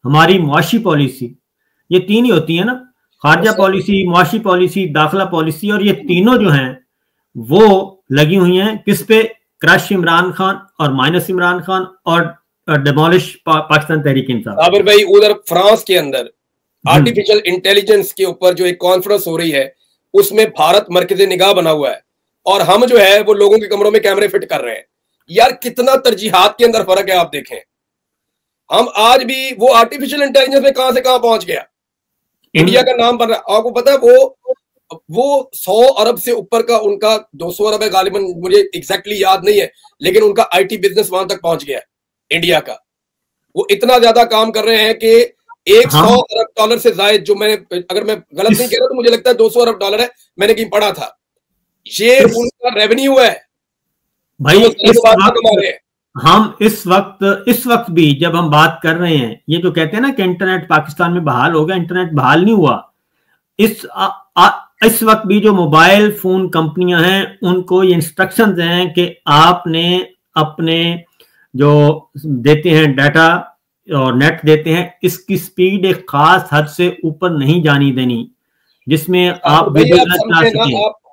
हमारी मुआशी पॉलिसी, ये 3 ही होती है ना, खारजा पॉलिसी, मुआशी पॉलिसी, दाखिला पॉलिसी, और ये तीनों जो हैं वो लगी हुई हैं किस पे? क्रश इमरान खान और माइनस इमरान खान और डिमोलिश पाकिस्तान तहरीक इंसाफ। साबिर भाई, उधर फ्रांस के अंदर आर्टिफिशियल इंटेलिजेंस के ऊपर जो एक कॉन्फ्रेंस हो रही है उसमें भारत मरकज़े निगाह बना हुआ है, और हम जो है वो लोगों के कमरों में कैमरे फिट कर रहे हैं। यार कितना तरजीहात के अंदर फर्क है, आप देखें। हम आज भी वो आर्टिफिशियल इंटेलिजेंस में कहां से कहां पहुंच गया, इंडिया का नाम बन रहा है। आपको पता है वो 100 अरब से ऊपर का उनका 200 अरब है गालिबन, मुझे एग्जैक्टली याद नहीं है, लेकिन उनका आईटी बिजनेस वहां तक पहुंच गया है इंडिया का। वो इतना ज्यादा काम कर रहे हैं कि 100 अरब डॉलर से ज्यादा, जो मैंने, अगर मैं गलत नहीं कह रहा तो मुझे लगता है 200 अरब डॉलर है, मैंने कहीं पढ़ा था। ये उनका रेवेन्यू है भाई। हम इस वक्त भी जब हम बात कर रहे हैं, ये जो कहते हैं ना कि इंटरनेट पाकिस्तान में बहाल हो गया, इंटरनेट बहाल नहीं हुआ। इस वक्त भी जो मोबाइल फोन कंपनियां हैं उनको ये इंस्ट्रक्शंस हैं कि आपने अपने जो देते हैं डाटा और नेट देते हैं, इसकी स्पीड एक खास हद से ऊपर नहीं जानी देनी, जिसमें आप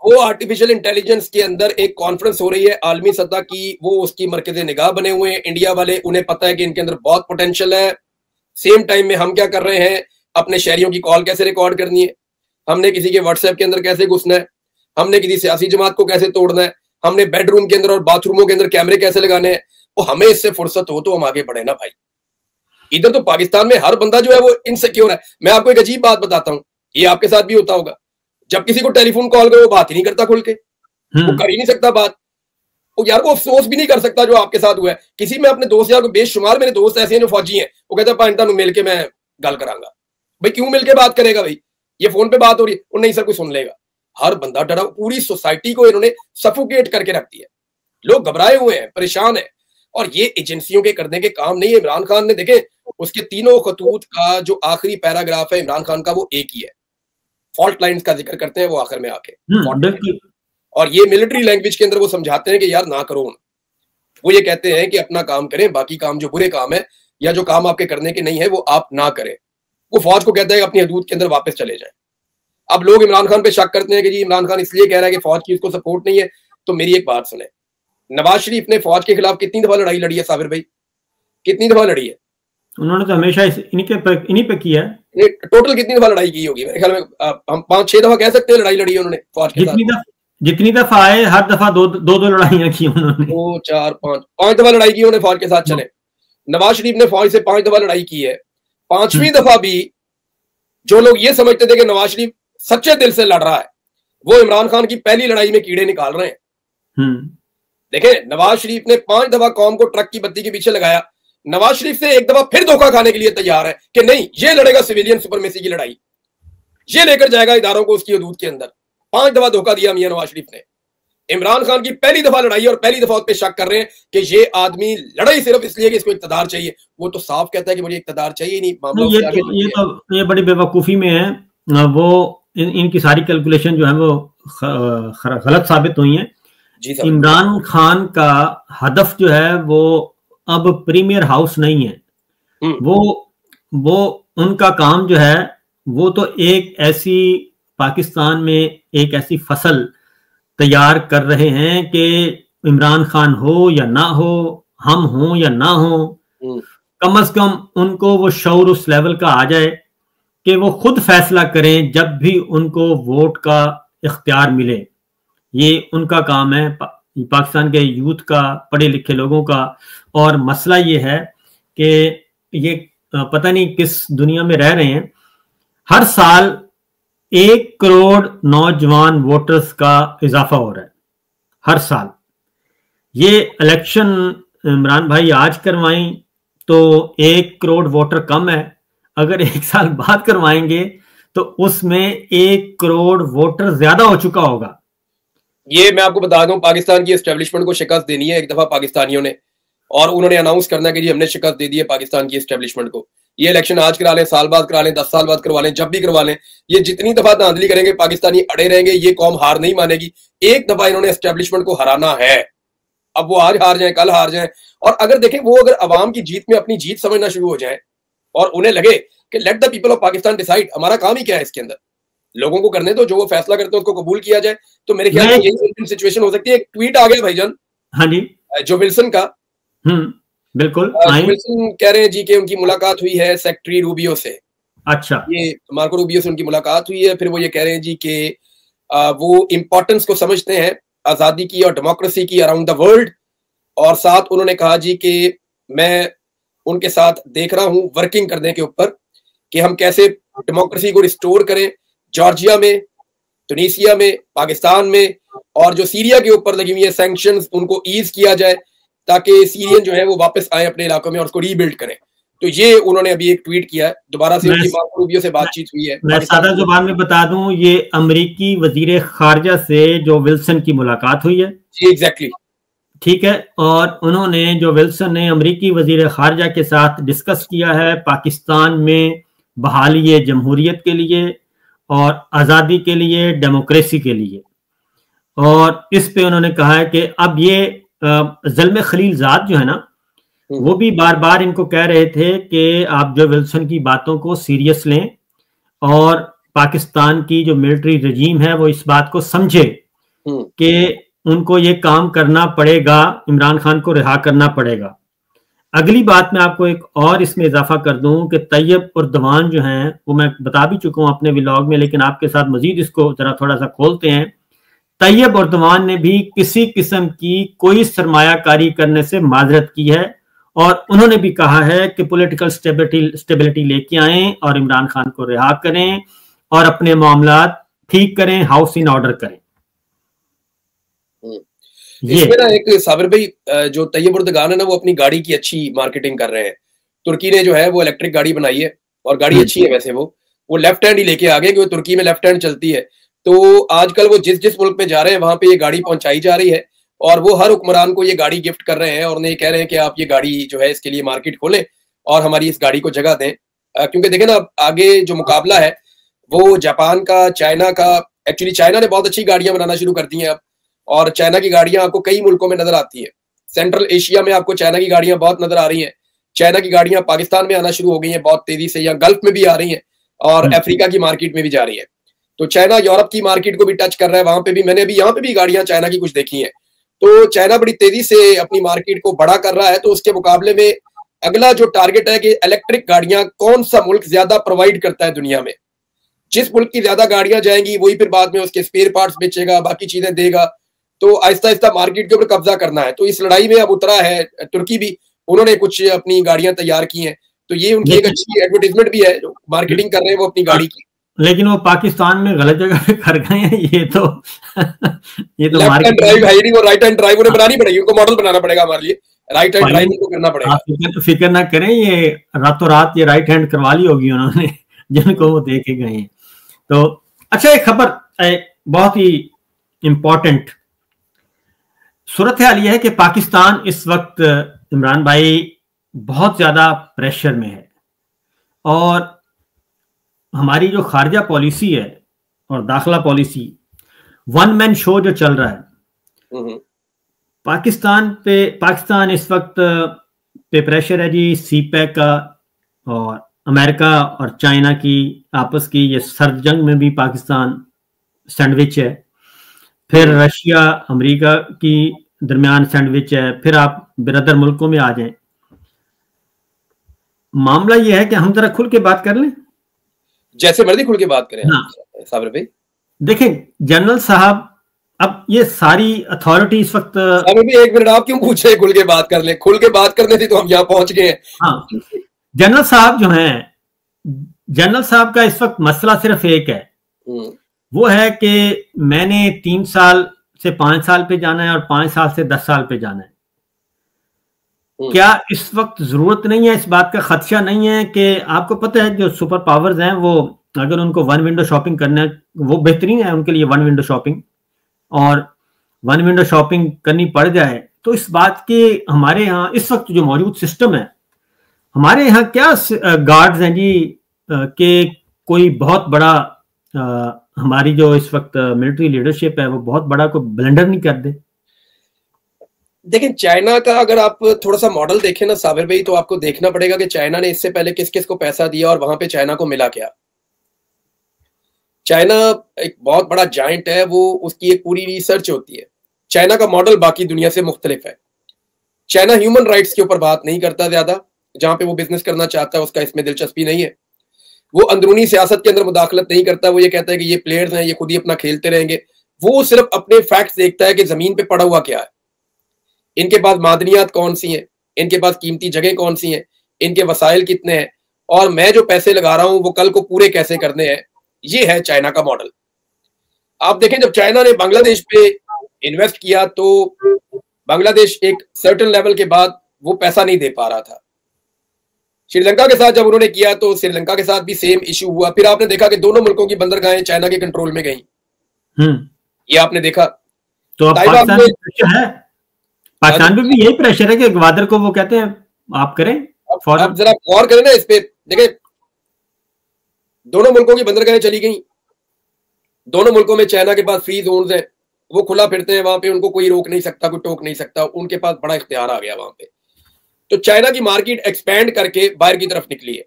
वो आर्टिफिशियल इंटेलिजेंस के अंदर एक कॉन्फ्रेंस हो रही है आलमी सतह की, वो उसकी मरकज़े निगाह बने हुए हैं इंडिया वाले। उन्हें पता है कि इनके अंदर बहुत पोटेंशियल है। सेम टाइम में हम क्या कर रहे हैं, अपने शहरियों की कॉल कैसे रिकॉर्ड करनी है, हमने किसी के व्हाट्सएप के अंदर कैसे घुसना है, हमने किसी सियासी जमात को कैसे तोड़ना है, हमने बेडरूम के अंदर और बाथरूमों के अंदर कैमरे कैसे लगाने हैं। वो हमें इससे फुर्सत हो तो हम आगे बढ़े ना भाई। इधर तो पाकिस्तान में हर बंदा जो है वो इनसिक्योर है। मैं आपको एक अजीब बात बताता हूँ, ये आपके साथ भी होता होगा। जब किसी को टेलीफोन कॉल करो वो बात ही नहीं करता खुल के, वो कर ही नहीं सकता बात। वो यार वो अफसोस भी नहीं कर सकता जो आपके साथ हुआ है। किसी में अपने दोस्त यार को, बेशुमार मेरे दोस्त ऐसे हैं जो फौजी हैं, वो कहते हैं पाकिस्तान मिल के मैं गल करांगा। भाई क्यों मिल के बात करेगा भाई, ये फोन पे बात हो रही है, और नहीं सर कोई सुन लेगा। हर बंदा डरा, पूरी सोसाइटी को इन्होंने सफोकेट करके रख दिया। लोग घबराए हुए हैं, परेशान है। और ये एजेंसियों के करने के काम नहीं है। इमरान खान ने देखे उसके तीनों खतूत का जो आखिरी पैराग्राफ है इमरान खान का, वो एक ही है, फॉल्ट लाइन्स का जिक्र करते हैं वो आखिर में आके, और ये मिलिट्री लैंग्वेज के अंदर वो समझाते हैं कि यार ना करो। वो ये कहते हैं कि अपना काम करें, बाकी काम जो बुरे काम है या जो काम आपके करने के नहीं है वो आप ना करें। वो फौज को कहता है कि अपनी हदूद के अंदर वापस चले जाएं। अब लोग इमरान खान पे शक करते हैं कि जी इमरान खान इसलिए कह रहा है कि फौज की उसको सपोर्ट नहीं है। तो मेरी एक बात सुने, नवाज शरीफ ने फौज के खिलाफ कितनी दफा लड़ाई लड़ी है साबिर भाई, कितनी दफा लड़ी है? उन्होंने तो हमेशा इन्हीं पे किया है। टोटल कितनी दफा लड़ाई की होगी? मेरे ख्याल में हम 5-6 दफा कह सकते हैं लड़ाई लड़ी है उन्होंने फौज के साथ। जितनी दफा आए हर दफा दो लड़ाइयां की उन्होंने, 2, 4, 5 दफा लड़ाई की उन्होंने फौज के साथ। चले, नवाज शरीफ ने फौज से 5 दफा लड़ाई की है। 5वीं दफा भी जो लोग ये समझते थे कि नवाज शरीफ सच्चे दिल से लड़ रहा है, वो इमरान खान की पहली लड़ाई में कीड़े निकाल रहे हैं। देखें, नवाज शरीफ ने 5 दफा कौम को ट्रक की बत्ती के पीछे लगाया। नवाज शरीफ से एक दफा फिर धोखा खाने के लिए तैयार है कि नहीं, ये लड़ेगा सिविलियन सुपरमेसी की लड़ाई, ये लेकर जाएगा इदारों को उसकी हदूद के अंदर। 5 दफा धोखा दिया मियां नवाज शरीफ ने। इमरान खान की पहली दफा लड़ाई और पहली दफा उस पर शक कर रहे हैं कि ये आदमी लड़ाई सिर्फ इसलिए कि इसको इक्तदार चाहिए। वो तो साफ कहता है कि मुझे इक्तदार चाहिए नहीं। मामला ये बड़ी बेवकूफी में है। वो इनकी सारी कैलकुलेशन जो है वो गलत साबित हुई है। इमरान खान का हदफ जो है वो अब प्रीमियर हाउस नहीं है। वो उनका काम जो है वो तो एक ऐसी पाकिस्तान में एक ऐसी फसल तैयार कर रहे हैं कि इमरान खान हो या ना हो, हम हो या ना हो, कम से कम उनको वो शऊर उस लेवल का आ जाए कि वो खुद फैसला करें जब भी उनको वोट का इख्तियार मिले। ये उनका काम है, पाकिस्तान के यूथ का, पढ़े लिखे लोगों का। और मसला ये है कि ये पता नहीं किस दुनिया में रह रहे हैं। हर साल 1 करोड़ नौजवान वोटर्स का इजाफा हो रहा है हर साल। ये इलेक्शन इमरान भाई आज करवाएं तो 1 करोड़ वोटर कम है, अगर 1 साल बाद करवाएंगे तो उसमें 1 करोड़ वोटर ज्यादा हो चुका होगा। ये मैं आपको बता दूं, पाकिस्तान की एस्टेब्लिशमेंट को शिकस्त देनी है एक दफा पाकिस्तानियों ने, और उन्होंने अनाउंस करना है कि जी हमने शिकस्त दे दी है पाकिस्तान की एस्टेब्लिशमेंट को। ये इलेक्शन आज करा लें, साल बाद करा लें, 10 साल बाद करवा लें, जब भी करवा लें, ये जितनी दफा धांधली करेंगे पाकिस्तानी अड़े रहेंगे। ये कौम हार नहीं मानेगी। एक दफा इन्होंने एस्टेब्लिशमेंट को हराना है। अब वो आज हार जाए, कल हार जाए, और अगर देखें वो अगर अवाम की जीत में अपनी जीत समझना शुरू हो जाए और उन्हें लगे कि let the people of Pakistan decide, हमारा काम ही क्या है इसके अंदर, लोगों को करने दो, जो वो फैसला करते हैं उसको कबूल किया जाए, तो मेरे ख्याल में यही सिचुएशन हो सकती है। एक ट्वीट आ गया भाईजान, हाँ जी, जो विल्सन का, बिल्कुल विल्सन कह रहे हैं जी कि उनकी मुलाकात हुई है सेक्रेटरी रूबियो से। अच्छा, ये मार्को रूबियो से उनकी मुलाकात हुई है। फिर वो ये कह रहे हैं जी कि वो इम्पोर्टेंस को समझते हैं आजादी की और डेमोक्रेसी की अराउंड द वर्ल्ड, और साथ उन्होंने कहा जी कि मैं उनके साथ देख रहा हूं वर्किंग करने के ऊपर कि हम कैसे डेमोक्रेसी को रिस्टोर करें जॉर्जिया में, तुनीसिया में, पाकिस्तान में, और जो सीरिया के ऊपर लगी हुई है सैंक्शंस उनको ईज किया जाए ताकि सीरियन जो है वो वापस आए अपने इलाकों में और उसको रीबिल्ड करें। तो ये उन्होंने अभी एक ट्वीट किया है, दोबारा से उनकी मार्को रूबियो से बातचीत हुई है। मैं सादा जुबान में बता दूं, ये अमेरिकी वजीर खारजा से जो विल्सन की मुलाकात हुई है जी, एग्जैक्टली, ठीक है। और उन्होंने, जो विल्सन ने अमेरिकी वजीर खारजा के साथ डिस्कस किया है पाकिस्तान में बहाली जमहूरियत के लिए और आज़ादी के लिए, डेमोक्रेसी के लिए। और इस पे उन्होंने कहा है कि अब ये ज़ल्म खलीलजाद जो है ना, वो भी बार बार इनको कह रहे थे कि आप जो विल्सन की बातों को सीरियस लें और पाकिस्तान की जो मिलिट्री रजीम है वो इस बात को समझे कि उनको ये काम करना पड़ेगा, इमरान खान को रिहा करना पड़ेगा। अगली बात मैं आपको एक और इसमें इजाफा कर दूं कि तैयब उर्दवान जो हैं, वो मैं बता भी चुका हूं अपने व्लॉग में, लेकिन आपके साथ मजीद इसको जरा थोड़ा सा खोलते हैं। तैयब उर्दवान ने भी किसी किस्म की कोई सरमायाकारी करने से माजरत की है और उन्होंने भी कहा है कि पॉलिटिकल स्टेबिलिटी लेके आए और इमरान खान को रिहा करें और अपने मामला ठीक करें, हाउस इन ऑर्डर करें। इसमें ना एक साबिर भाई, जो तैयब उर्दगान है ना, वो अपनी गाड़ी की अच्छी मार्केटिंग कर रहे हैं। तुर्की ने जो है वो इलेक्ट्रिक गाड़ी बनाई है और गाड़ी अच्छी है वैसे, वो लेफ्ट हैंड ही लेके आ गए क्योंकि तुर्की में लेफ्ट हैंड चलती है। तो आजकल वो जिस जिस मुल्क में जा रहे हैं वहां पे ये गाड़ी पहुंचाई जा रही है और वो हर हुक्मरान को ये गाड़ी गिफ्ट कर रहे हैं और उन्हें कह रहे हैं कि आप ये गाड़ी जो है इसके लिए मार्केट खोलें और हमारी इस गाड़ी को जगह दें। क्योंकि देखें ना, आगे जो मुकाबला है वो जापान का, चाइना का। एक्चुअली चाइना ने बहुत अच्छी गाड़ियां बनाना शुरू कर दी हैं अब, और चाइना की गाड़ियां आपको कई मुल्कों में नजर आती है। सेंट्रल एशिया में आपको चाइना की गाड़ियां बहुत नजर आ रही हैं। चाइना की गाड़ियां पाकिस्तान में आना शुरू हो गई हैं बहुत तेजी से, या गल्फ में भी आ रही हैं और अफ्रीका की मार्केट में भी जा रही है। तो चाइना यूरोप की मार्केट को भी टच कर रहा है। वहां पे भी मैंने अभी यहाँ पे भी गाड़ियां चाइना की कुछ देखी हैं। तो चाइना बड़ी तेजी से अपनी मार्केट को बड़ा कर रहा है। तो उसके मुकाबले में अगला जो टारगेट है कि इलेक्ट्रिक गाड़ियां कौन सा मुल्क ज्यादा प्रोवाइड करता है दुनिया में। जिस मुल्क की ज्यादा गाड़ियां जाएंगी वही फिर बाद में उसके स्पेयर पार्ट्स बेचेगा, बाकी चीजें देगा। तो आहिस्ता आहिस्ता मार्केट के ऊपर कब्जा करना है। तो इस लड़ाई में अब उतरा है तुर्की भी, उन्होंने कुछ अपनी गाड़ियां तैयार की हैं। तो ये उनकी एक अच्छी एडवर्टाइजमेंट भी है, जो मार्केटिंग कर रहे हैं वो अपनी गाड़ी की। लेकिन वो पाकिस्तान में गलत जगह पे कर गए हैं। ये तो लेफ्ट हैंड ड्राइव है ही नहीं, वो राइट हैंड ड्राइव उन्हें बनानी पड़ेगी, उनको मॉडल बनाना पड़ेगा हमारे लिए। राइट हैंड ड्राइव उनको करना पड़ेगा। फिक्र ना करें, ये रातों रात ये राइट हैंड करवा ली होगी उन्होंने जिनको वो देखे गए हैं। तो अच्छा, एक खबर बहुत ही इंपॉर्टेंट सूरत हाल यह है कि पाकिस्तान इस वक्त, इमरान भाई, बहुत ज्यादा प्रेशर में है। और हमारी जो खारजा पॉलिसी है और दाखिला पॉलिसी, वन मैन शो जो चल रहा है पाकिस्तान इस वक्त पे प्रेशर है जी। सीपैक का और अमेरिका और चाइना की आपस की ये सर्द जंग में भी पाकिस्तान सैंडविच है। फिर रशिया अमेरिका की दरमियान सैंडविच है। फिर आप बिरदर मुल्कों में आ जाएं। मामला ये है कि हम जरा खुल के बात कर लें, जैसे मर्जी खुल के बात करें। हाँ। साबिर भाई देखें जनरल साहब, अब ये सारी अथॉरिटी इस वक्त, साबिर भाई एक मिनट, आप क्यों पूछ रहे खुल के बात कर ले? खुल के बात करने थी तो हम यहाँ पहुंच गए हैं। हाँ, जनरल साहब जो हैं, जनरल साहब का इस वक्त मसला सिर्फ एक है, वो है कि मैंने 3 साल से 5 साल पे जाना है और 5 साल से 10 साल पे जाना है। क्या इस वक्त जरूरत नहीं है? इस बात का खदशा नहीं है कि आपको पता है जो सुपर पावर्स हैं वो अगर उनको वन विंडो शॉपिंग करना है, वो बेहतरीन है उनके लिए वन विंडो शॉपिंग, और वन विंडो शॉपिंग करनी पड़ जाए तो इस बात के हमारे यहाँ इस वक्त जो मौजूद सिस्टम है, हमारे यहाँ क्या गार्ड्स हैं जी कि कोई बहुत बड़ा हमारी जो इस वक्त मिलिट्री लीडरशिप है वो बहुत बड़ा कोई ब्लंडर नहीं कर दे। देखिए चाइना का अगर आप थोड़ा सा मॉडल देखें ना साबिर भाई, तो आपको देखना पड़ेगा कि चाइना ने इससे पहले किस किस को पैसा दिया और वहां पे चाइना को मिला क्या। चाइना एक बहुत बड़ा जायंट है, वो उसकी एक पूरी रिसर्च होती है। चाइना का मॉडल बाकी दुनिया से मुख्तलिफ है। चाइना ह्यूमन राइट्स के ऊपर बात नहीं करता ज्यादा, जहां पे वो बिजनेस करना चाहता है उसका इसमें दिलचस्पी नहीं है। वो अंदरूनी सियासत के अंदर मुदाखलत नहीं करता। वो ये कहता है कि ये प्लेयर्स हैं, ये खुद ही अपना खेलते रहेंगे। वो सिर्फ अपने फैक्ट्स देखता है कि जमीन पे पड़ा हुआ क्या है, इनके पास मादनियात कौन सी हैं, इनके पास कीमती जगह कौन सी हैं, इनके वसाइल कितने हैं, और मैं जो पैसे लगा रहा हूं वो कल को पूरे कैसे करने हैं। ये है चाइना का मॉडल। आप देखें जब चाइना ने बांग्लादेश पे इन्वेस्ट किया तो बांग्लादेश एक सर्टेन लेवल के बाद वो पैसा नहीं दे पा रहा था। श्रीलंका के साथ जब उन्होंने किया तो श्रीलंका के साथ भी सेम इश्यू हुआ। फिर आपने देखा कि दोनों मुल्कों की बंदरगाहें चाइना के कंट्रोल में गई। ये आपने देखा। तो अब पाकिस्तान पे भी यही प्रेशर है कि ग्वादर को वो कहते हैं आप करें। अब जरा गौर करें ना इस पे। देखें दोनों मुल्कों की बंदरगाहें चली गई, दोनों मुल्कों में चाइना के पास फ्री जोन्स हैं, वो खुला फिरते हैं वहां पे, उनको कोई रोक नहीं सकता, कोई टोक नहीं सकता, उनके पास बड़ा इख्तियार आ गया वहां पे। तो चाइना की मार्केट एक्सपैंड करके बाहर की तरफ निकली है।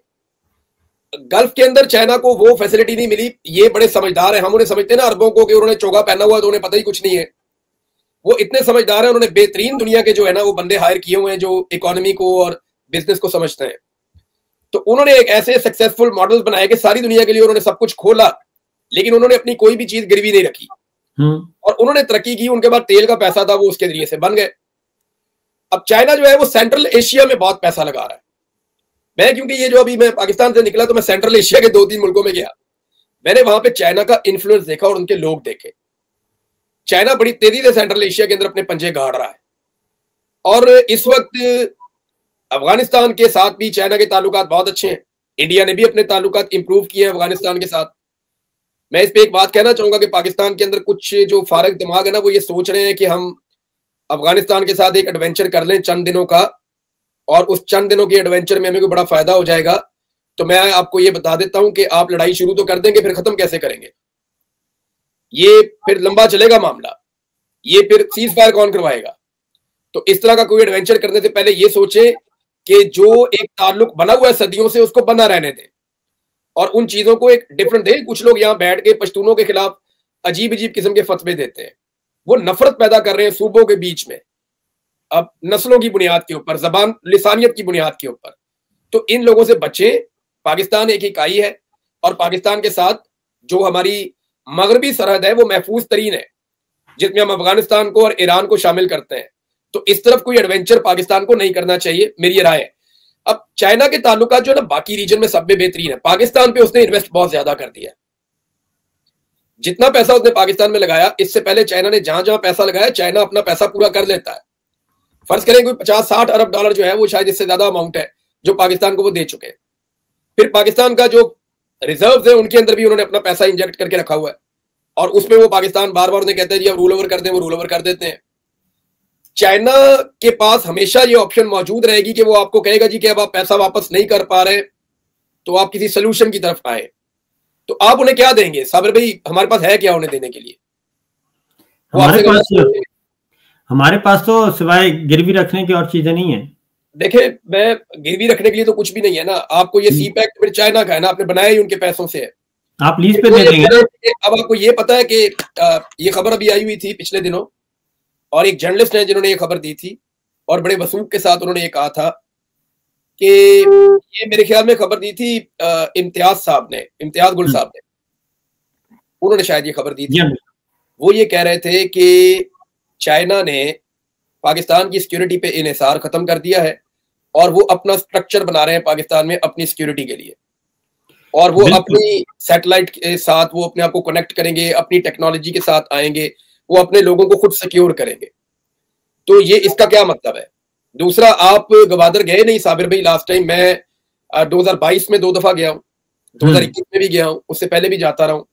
गल्फ के अंदर चाइना को वो फैसिलिटी नहीं मिली। ये बड़े समझदार हैं, हम उन्हें समझते हैं ना अरबों को कि उन्होंने चोगा पहना हुआ तो उन्हें पता ही कुछ नहीं है। वो इतने समझदार हैं, उन्होंने बेहतरीन दुनिया के जो है ना वो बंदे हायर किए हुए हैं जो इकोनॉमी को और बिजनेस को समझते हैं। तो उन्होंने एक ऐसे सक्सेसफुल मॉडल बनाए कि सारी दुनिया के लिए उन्होंने सब कुछ खोला, लेकिन उन्होंने अपनी कोई भी चीज गिरवी नहीं रखी और उन्होंने तरक्की की। उनके पास तेल का पैसा था, वो उसके जरिए से बन गए। अब चाइना जो है वो सेंट्रल एशिया में बहुत पैसा लगा रहा है। मैं क्योंकि ये जो अभी मैं पाकिस्तान से निकला तो मैं सेंट्रल एशिया के 2-3 मुल्कों में गया, मैंने वहां पे चाइना का इन्फ्लुएंस देखा और उनके लोग देखे। चाइना बड़ी तेजी से सेंट्रल एशिया के अंदर अपने पंजे गाड़ रहा है और इस वक्त अफगानिस्तान के साथ भी चाइना के ताल्लुकात बहुत अच्छे हैं। इंडिया ने भी अपने ताल्लुकात इंप्रूव किए हैं अफगानिस्तान के साथ। मैं इस पे एक बात कहना चाहूंगा कि पाकिस्तान के अंदर कुछ जो फारग दिमाग है ना वो ये सोच रहे हैं कि हम अफगानिस्तान के साथ एक एडवेंचर कर लें चंद दिनों का, और उस चंद दिनों के एडवेंचर में हमें कोई बड़ा फायदा हो जाएगा, तो मैं आपको ये बता देता हूं कि आप लड़ाई शुरू तो कर देंगे, फिर खत्म कैसे करेंगे? ये फिर लंबा चलेगा मामला, ये फिर सीज फायर कौन करवाएगा? तो इस तरह का कोई एडवेंचर करने से पहले ये सोचें कि जो एक ताल्लुक बना हुआ है सदियों से, उसको बना रहने दें और उन चीजों को एक डिफरेंट दे। कुछ लोग यहाँ बैठ के पश्तूनों के खिलाफ अजीब अजीब किस्म के फतवे देते हैं, वो नफरत पैदा कर रहे हैं सूबों के बीच में, अब नस्लों की बुनियाद के ऊपर, जबान लिसानियत की बुनियाद के ऊपर। तो इन लोगों से बचें। पाकिस्तान एक इकाई है और पाकिस्तान के साथ जो हमारी मगरबी सरहद है वो महफूज तरीन है, जिसमें हम अफगानिस्तान को और ईरान को शामिल करते हैं। तो इस तरफ कोई एडवेंचर पाकिस्तान को नहीं करना चाहिए, मेरी ये राय है। अब चाइना के ताल्लुकात जो है ना बाकी रीजन में सब में बेहतरीन है। पाकिस्तान पे उसने इन्वेस्ट बहुत ज्यादा कर दिया, जितना पैसा उसने पाकिस्तान में लगाया, इससे पहले चाइना ने जहां जहां पैसा लगाया, चाइना अपना पैसा पूरा कर लेता है। फर्ज करें कोई 50-60 अरब डॉलर जो है वो शायद इससे ज्यादा अमाउंट है जो पाकिस्तान को वो दे चुके हैं। फिर पाकिस्तान का जो रिजर्व है उनके अंदर भी उन्होंने अपना पैसा इंजेक्ट करके रखा हुआ है, और उसमें वो पाकिस्तान बार बार उन्हें कहते हैं जी अब रूल ओवर कर दें, वो रूल ओवर कर देते हैं। चाइना के पास हमेशा ये ऑप्शन मौजूद रहेगी कि वो आपको कहेगा जी कि अब आप पैसा वापस नहीं कर पा रहे तो आप किसी सोल्यूशन की तरफ आए। तो आप उन्हें क्या देंगे? साबिर भाई, हमारे पास है क्या उन्हें देने के लिए? हमारे पास तो सिवाय गिरवी रखने की और चीजें नहीं है। देखे, मैं गिरवी रखने के लिए तो कुछ भी नहीं है ना। आपको ये सी पैक फिर चाइना का है ना, आपने बनाया ही उनके पैसों से है, आप लीज पे दे देंगे। अब आपको ये पता है कि ये खबर अभी आई हुई थी पिछले दिनों, और एक जर्नलिस्ट है जिन्होंने ये खबर दी थी और बड़े वसूख के साथ उन्होंने ये कहा था कि ये मेरे ख्याल में खबर दी थी इम्तियाज साहब ने, इम्तियाज गुल साहब ने, उन्होंने शायद ये खबर दी थी। वो ये कह रहे थे कि चाइना ने पाकिस्तान की सिक्योरिटी पे इन्हिसार खत्म कर दिया है और वो अपना स्ट्रक्चर बना रहे हैं पाकिस्तान में अपनी सिक्योरिटी के लिए, और वो अपनी सैटेलाइट के साथ वो अपने आप को कनेक्ट करेंगे, अपनी टेक्नोलॉजी के साथ आएंगे, वो अपने लोगों को खुद सिक्योर करेंगे। तो ये इसका क्या मतलब है? दूसरा, आप गवादर गए नहीं साबिर भाई लास्ट टाइम? मैं 2022 में 2 दफा गया हूँ, 2021 में भी गया हूँ, उससे पहले भी जाता रहा हूँ।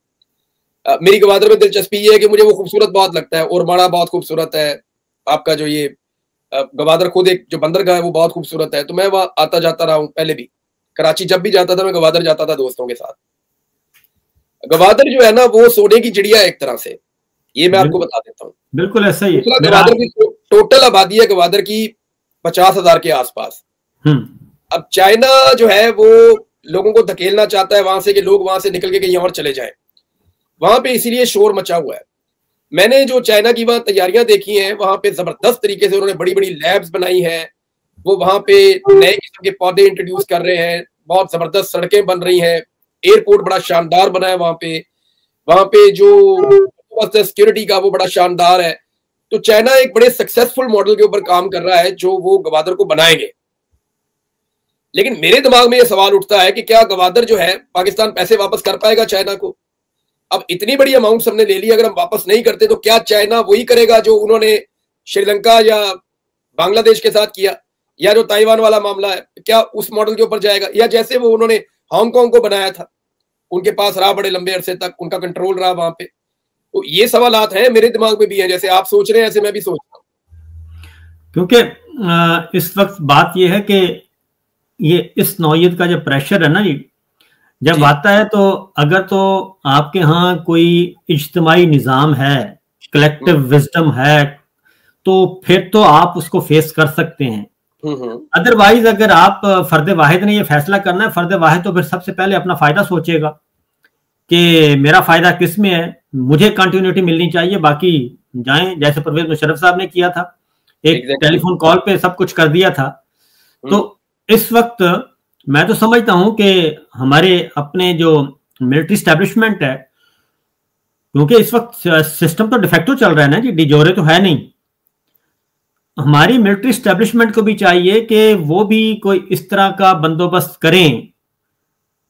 मेरी गवादर में दिलचस्पी ये है कि मुझे वो खूबसूरत बहुत लगता है, और माड़ा बहुत खूबसूरत है, आपका जो ये गवादर खुद एक जो बंदरगाह है वो बहुत खूबसूरत है। तो मैं वहां आता जाता रहा हूँ, पहले भी कराची जब भी जाता था मैं गवादर जाता था दोस्तों के साथ। गवादर जो है ना वो सोने की चिड़िया है एक तरह से, ये मैं आपको बता देता हूँ। बिल्कुल ऐसा ही है। गवादर की टोटल आबादी है गवादर की 50,000 के आसपास। अब चाइना जो है वो लोगों को धकेलना चाहता है वहां से कि लोग वहां से निकल के कहीं और चले जाएं, वहां पे इसीलिए शोर मचा हुआ है। मैंने जो चाइना की वहां तैयारियां देखी हैं, वहां पे जबरदस्त तरीके से उन्होंने बड़ी बड़ी लैब्स बनाई हैं, वो वहां पे नए किस्म के पौधे इंट्रोड्यूस कर रहे हैं, बहुत जबरदस्त सड़कें बन रही हैं, एयरपोर्ट बड़ा शानदार बना है वहां पे जो सिक्योरिटी का वो बड़ा शानदार है। तो चाइना एक बड़े सक्सेसफुल मॉडल के ऊपर काम कर रहा है जो वो गवादर को बनाएंगे। लेकिन मेरे दिमाग में ये सवाल उठता है कि क्या गवादर जो है पाकिस्तान पैसे वापस कर पाएगा चाइना को? अब इतनी बड़ी अमाउंट हमने ले ली, अगर हम वापस नहीं करते तो क्या चाइना वही करेगा जो उन्होंने श्रीलंका या बांग्लादेश के साथ किया, या जो ताइवान वाला मामला है, क्या उस मॉडल के ऊपर जाएगा? या जैसे वो उन्होंने हांगकांग को बनाया था, उनके पास रहा बड़े लंबे अरसे तक, उनका कंट्रोल रहा वहां पे। तो ये सवालात हैं, मेरे दिमाग में भी है, जैसे आप सोच रहे हैं ऐसे मैं भी सोच रहा हूं। क्योंकि इस वक्त बात यह है कि ये इस नौयत का जो प्रेशर है ना जी, जब आता है तो अगर तो आपके यहाँ कोई इज्तिमाई निज़ाम है, कलेक्टिव विजडम है, तो फिर तो आप उसको फेस कर सकते हैं। अदरवाइज अगर आप फर्द वाहिद ने ये फैसला करना है, फर्द वाहिद तो फिर सबसे पहले अपना फायदा सोचेगा कि मेरा फायदा किस में है, मुझे कंटिन्यूटी मिलनी चाहिए, बाकी जाएं, जैसे परवेज मुशर्रफ साहब ने किया था, एक टेलीफोन कॉल पे सब कुछ कर दिया था। तो इस वक्त मैं तो समझता हूं कि हमारे अपने जो मिलिट्री स्टैब्लिशमेंट है, क्योंकि इस वक्त सिस्टम तो डिफेक्टिव चल रहा है ना जी, डिजोरे तो है नहीं, हमारी मिलिट्री स्टैब्लिशमेंट को भी चाहिए कि वो भी कोई इस तरह का बंदोबस्त करें,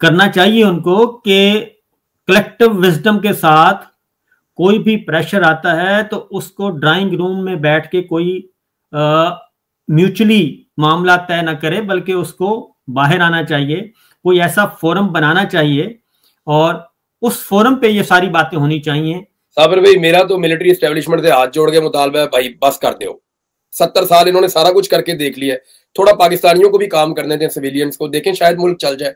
करना चाहिए उनको कि कलेक्टिव विजडम के साथ कोई भी प्रेशर आता है तो उसको ड्राइंग रूम में बैठ के कोई म्यूचुअली मामला तय ना करे, बल्कि उसको बाहर आना चाहिए, कोई ऐसा फोरम बनाना चाहिए और उस फोरम पे ये सारी बातें होनी चाहिए। साबिर भाई, मेरा तो मिलिट्री एस्टेब्लिशमेंट से हाथ जोड़ के मुतालबा है भाई, बस कर दो, 70 साल इन्होंने सारा कुछ करके देख लिया है, थोड़ा पाकिस्तानियों को भी काम करने दें, सिविलियंस को, देखें शायद मुल्क चल जाए।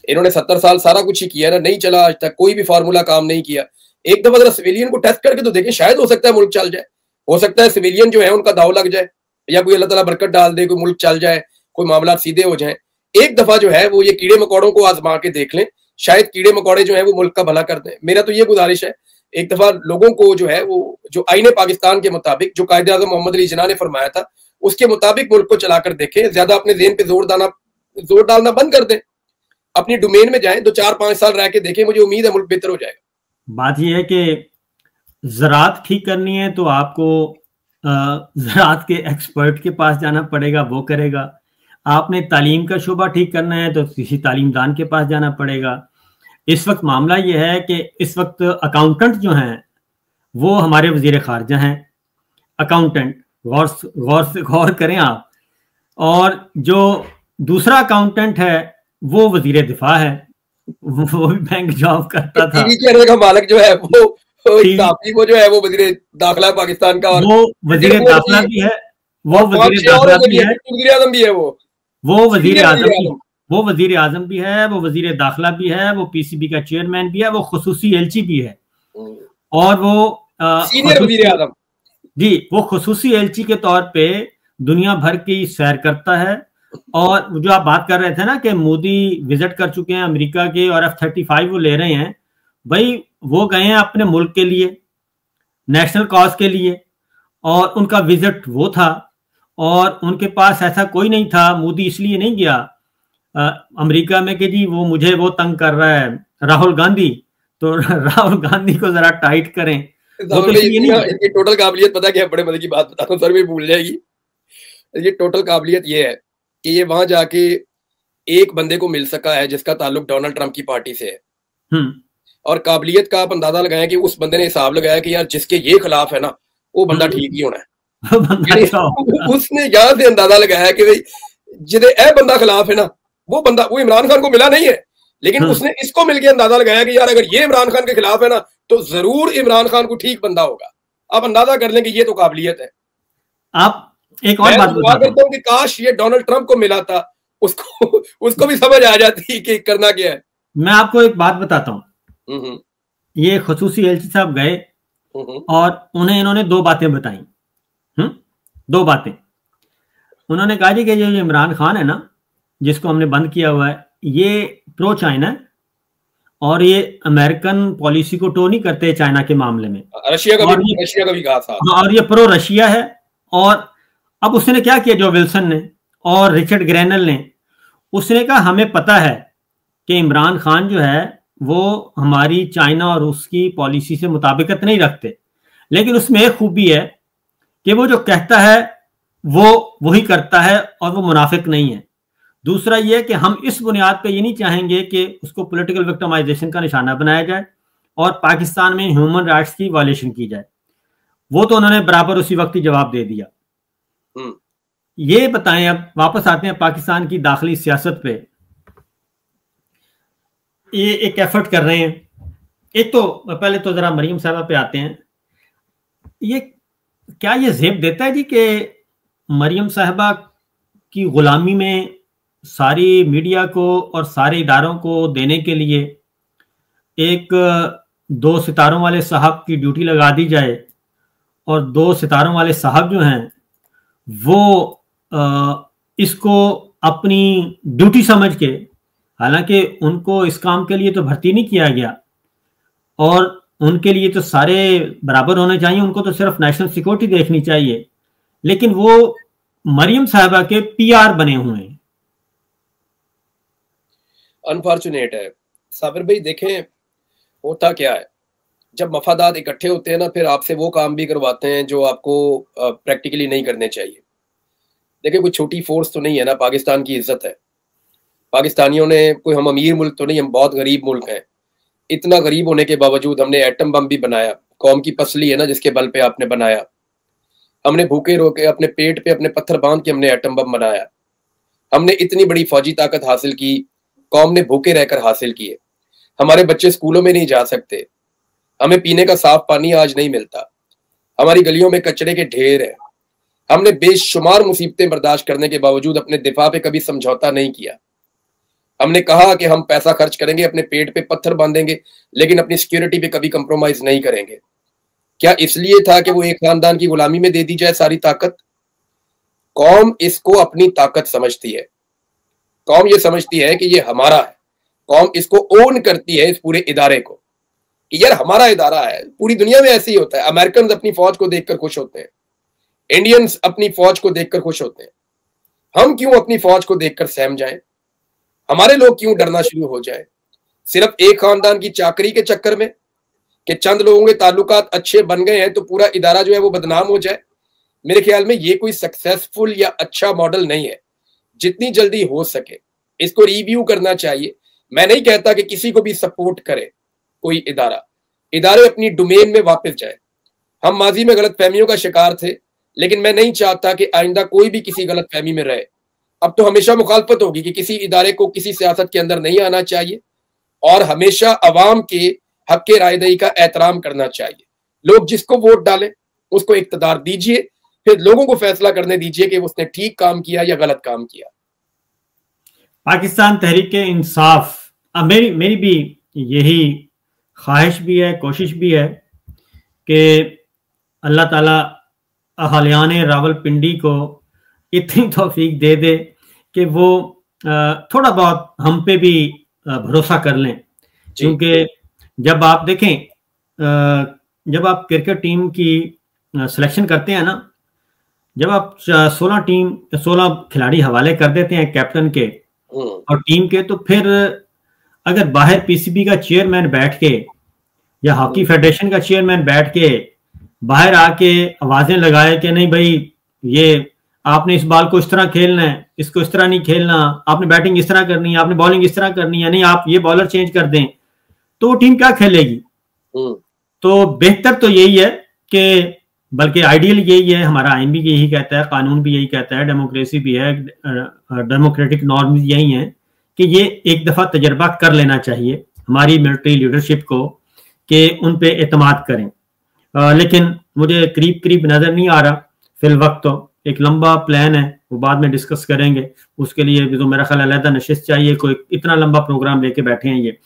इन्होंने 70 साल सारा कुछ ही किया ना, नहीं चला आज तक, कोई भी फार्मूला काम नहीं किया। एक दफा जरा सिविलियन को टेस्ट करके तो देखें, शायद हो सकता है मुल्क चल जाए। हो सकता है सिविलियन जो है उनका दाव लग जाए, या कोई अल्लाह ताला बरकत डाल दे, कोई मुल्क चल जाए, कोई मामला सीधे हो जाए। एक दफा जो है वो ये कीड़े मकोड़ों को आजमा के देख लें, शायद कीड़े मकोड़े जो है वो मुल्क का भला कर दें। मेरा तो ये गुजारिश है, एक दफा लोगों को जो है वो जो आईने पाकिस्तान के मुताबिक, जो कायदे आज़म मोहम्मद अली जिन्ना ने फरमाया था, उसके मुताबिक मुल्क को चलाकर देखें। ज्यादा अपने ज़हन पे जोर डालना बंद कर दें, अपनी डोमेन में जाएं, 2-4-5 साल रह के देखें, मुझे उम्मीद है मुल्क बेहतर हो जाएगा। बात यह है कि ज़राअत ठीक करनी है तो आपको ज़राअत के एक्सपर्ट के पास जाना पड़ेगा, वो करेगा। आपने तालीम का शोबा ठीक करना है तो किसी तालीमदान के पास जाना पड़ेगा। इस वक्त मामला यह है कि इस वक्त अकाउंटेंट जो हैं वो हमारे वजीर खारजा हैं। अकाउंटेंट गौर करें आप। और जो दूसरा अकाउंटेंट है वो वजीर दिफा है, वो भी बैंक जॉब करता था। टीवी चैनल का मालिक जो है वो जो है वो वजीर दाखिला पाकिस्तान का, और वो वजीर दाखिला भी है, वो वजीर दाखिला भी है, वजीर आजम भी है, वो वजीर आजम भी, वो वजीर आजम भी है, वो वजीर दाखिला भी है, वो पीसीबी का चेयरमैन भी है, वो खुसूसी एलची भी है, और वो सीनियर वजीर आजम जी, वो खुसूसी एलची के तौर पे दुनिया भर की सैर करता है। और जो आप बात कर रहे थे ना कि मोदी विजिट कर चुके हैं अमेरिका के और F-35 वो ले रहे हैं, भाई वो गए हैं अपने मुल्क के लिए, नेशनल कॉज के लिए, और उनका विजिट वो था। और उनके पास ऐसा कोई नहीं था, मोदी इसलिए नहीं गया अमेरिका में कि जी वो तंग कर रहा है राहुल गांधी, तो राहुल गांधी को जरा टाइट करें। इनकी टोटल काबिलियत पता क्या, बड़े मजे की बात बताता हूँ, सर भी भूल जाएगी। ये टोटल काबिलियत ये है कि ये वहां जाके एक बंदे को मिल सका है जिसका ताल्लुक डोनाल्ड ट्रंप की पार्टी से है। और काबिलियत का आप अंदाजा लगाएं कि उस बंदे ने हिसाब लगाया कि यार जिसके ये खिलाफ है ना, वो बंदा ठीक ही होना है। उसने यहां से अंदाजा लगाया कि भाई जिदे ए बंदा खिलाफ है ना, वो इमरान खान को मिला नहीं है, लेकिन उसने इसको मिलकर अंदाजा लगाया कि यार अगर ये इमरान खान के खिलाफ है ना, तो जरूर इमरान खान को ठीक बंदा होगा। आप अंदाजा कर लें कि ये तो काबिलियत है। आप एक और बात दुआ करता हूं कि काश ये डोनाल्ड ट्रंप को मिला था, उसको भी समझ आ जाती कि करना क्या है। मैं आपको एक बात बताता हूं, ये खुसूसी एलची साहब गए और इन्होंने 2 बातें बताई। 2 बातें उन्होंने कहा जी कि ये इमरान खान है ना, जिसको हमने बंद किया हुआ है, ये प्रो चाइना है और ये अमेरिकन पॉलिसी को टो नहीं करते चाइना के मामले में, रशिया का भी कहा था, और ये प्रो रशिया है। और अब उसने क्या किया, जो विल्सन ने और रिचर्ड ग्रेनल ने, उसने कहा हमें पता है कि इमरान खान जो है वो हमारी चाइना और उसकी पॉलिसी से मुताबिकत नहीं रखते, लेकिन उसमें एक खूबी है कि वो जो कहता है वो वही करता है और वो मुनाफिक नहीं है। दूसरा ये कि हम इस बुनियाद पे ये नहीं चाहेंगे कि उसको पॉलिटिकल विक्टिमाइजेशन का निशाना बनाया जाए और पाकिस्तान में ह्यूमन राइट्स की वायलेशन की जाए। वो तो उन्होंने बराबर उसी वक्त ही जवाब दे दिया। ये बताएं, अब वापस आते हैं पाकिस्तान की दाखिली सियासत पे। ये एक एफर्ट कर रहे हैं। एक तो पहले तो जरा मरियम साहबा पे आते हैं। ये क्या ये ज़ेब देता है जी कि मरियम साहबा की गुलामी में सारी मीडिया को और सारे इदारों को देने के लिए एक 2 सितारों वाले साहब की ड्यूटी लगा दी जाए, और 2 सितारों वाले साहब जो हैं वो इसको अपनी ड्यूटी समझ के, हालांकि उनको इस काम के लिए तो भर्ती नहीं किया गया और उनके लिए तो सारे बराबर होने चाहिए, उनको तो सिर्फ नेशनल सिक्योरिटी देखनी चाहिए, लेकिन वो मरियम साहबा के पीआर बने हुए हैं। अनफॉर्चुनेट है साबिर भाई। देखें होता क्या है, जब मफादात इकट्ठे होते हैं ना, फिर आपसे वो काम भी करवाते हैं जो आपको प्रैक्टिकली नहीं करने चाहिए। देखिए कोई छोटी फोर्स तो नहीं है ना, पाकिस्तान की इज्जत है। पाकिस्तानियों ने कोई, हम अमीर मुल्क तो नहीं, हम बहुत गरीब मुल्क हैं। इतना गरीब होने के बावजूद हमने एटम बम भी बनाया। कौम की पसली है ना जिसके बल पे आपने बनाया। हमने भूखे रोके अपने पेट पे अपने पत्थर बांध के हमने एटम बम बनाया। हमने इतनी बड़ी फौजी ताकत हासिल की, कौम ने भूखे रहकर हासिल किए। हमारे बच्चे स्कूलों में नहीं जा सकते, हमें पीने का साफ पानी आज नहीं मिलता, हमारी गलियों में कचरे के ढेर है, हमने बेशुमार मुसीबतें बर्दाश्त करने के बावजूद अपने दिफा पे कभी समझौता नहीं किया। हमने कहा कि हम पैसा खर्च करेंगे, अपने पेट पे पत्थर बांधेंगे, लेकिन अपनी सिक्योरिटी पे कभी कंप्रोमाइज नहीं करेंगे। क्या इसलिए था कि वो एक खानदान की गुलामी में दे दी जाए सारी ताकत? कौम इसको अपनी ताकत समझती है। कौम ये समझती है कि ये हमारा है। कौम इसको ओन करती है, इस पूरे इदारे को, कि यार हमारा इदारा है। पूरी दुनिया में ऐसे ही होता है। अमेरिकन अपनी फौज को देखकर खुश होते हैं, इंडियंस अपनी फौज को देखकर खुश होते हैं। हम क्यों अपनी फौज को देखकर सहम जाएं? हमारे लोग क्यों डरना शुरू हो जाए सिर्फ एक खानदान की चाकरी के चक्कर में, कि चंद लोगों के ताल्लुकात अच्छे बन गए हैं तो पूरा इदारा जो है वो बदनाम हो जाए? मेरे ख्याल में ये कोई सक्सेसफुल या अच्छा मॉडल नहीं है। जितनी जल्दी हो सके इसको रिव्यू करना चाहिए। मैं नहीं कहता कि किसी को भी सपोर्ट करे कोई इदारा, इदारे अपनी डोमेन में वापस जाए। हम माजी में गलतफहमियों का शिकार थे, लेकिन मैं नहीं चाहता कि आइंदा कोई भी किसी गलतफहमी में रहे। अब तो हमेशा मुखालफत होगी कि किसी इदारे को किसी सियासत के अंदर नहीं आना चाहिए, और हमेशा अवाम के हक के रायदही का एहतराम करना चाहिए। लोग जिसको वोट डालें उसको इख्तियार दीजिए, फिर लोगों को फैसला करने दीजिए कि उसने ठीक काम किया या गलत काम किया। पाकिस्तान तहरीक इंसाफ, अब मेरी भी यही ख्वाहिश भी है, कोशिश भी है कि अल्लाह ताला अहलियान रावलपिंडी को इतनी तौफीक दे दे कि वो थोड़ा बहुत हम पे भी भरोसा कर लें। क्योंकि जब आप देखें, जब आप क्रिकेट टीम की सिलेक्शन करते हैं ना, जब आप 16 खिलाड़ी हवाले कर देते हैं कैप्टन के और टीम के, तो फिर अगर बाहर पीसीबी का चेयरमैन बैठ के या हॉकी फेडरेशन का चेयरमैन बैठ के बाहर आके आवाजें लगाए कि नहीं भाई ये आपने इस बॉल को इस तरह खेलना है, इसको इस तरह नहीं खेलना, आपने बैटिंग इस तरह करनी है, आपने बॉलिंग इस तरह करनी है, नहीं आप ये बॉलर चेंज कर दें, तो वो टीम क्या खेलेगी? तो बेहतर तो यही है कि, बल्कि आइडियल यही है, हमारा आईन भी यही कहता है, कानून भी यही कहता है, डेमोक्रेसी भी है, डेमोक्रेटिक नॉर्म यही है कि ये एक दफा तजर्बा कर लेना चाहिए हमारी मिलिट्री लीडरशिप को कि उन पे एतमाद करें। लेकिन मुझे करीब नजर नहीं आ रहा फिल वक्त। तो एक लंबा प्लान है, वो बाद में डिस्कस करेंगे। उसके लिए भी तो मेरा ख्याल अलहदा नशिस्त चाहिए, कोई इतना लंबा प्रोग्राम लेके बैठे हैं। ये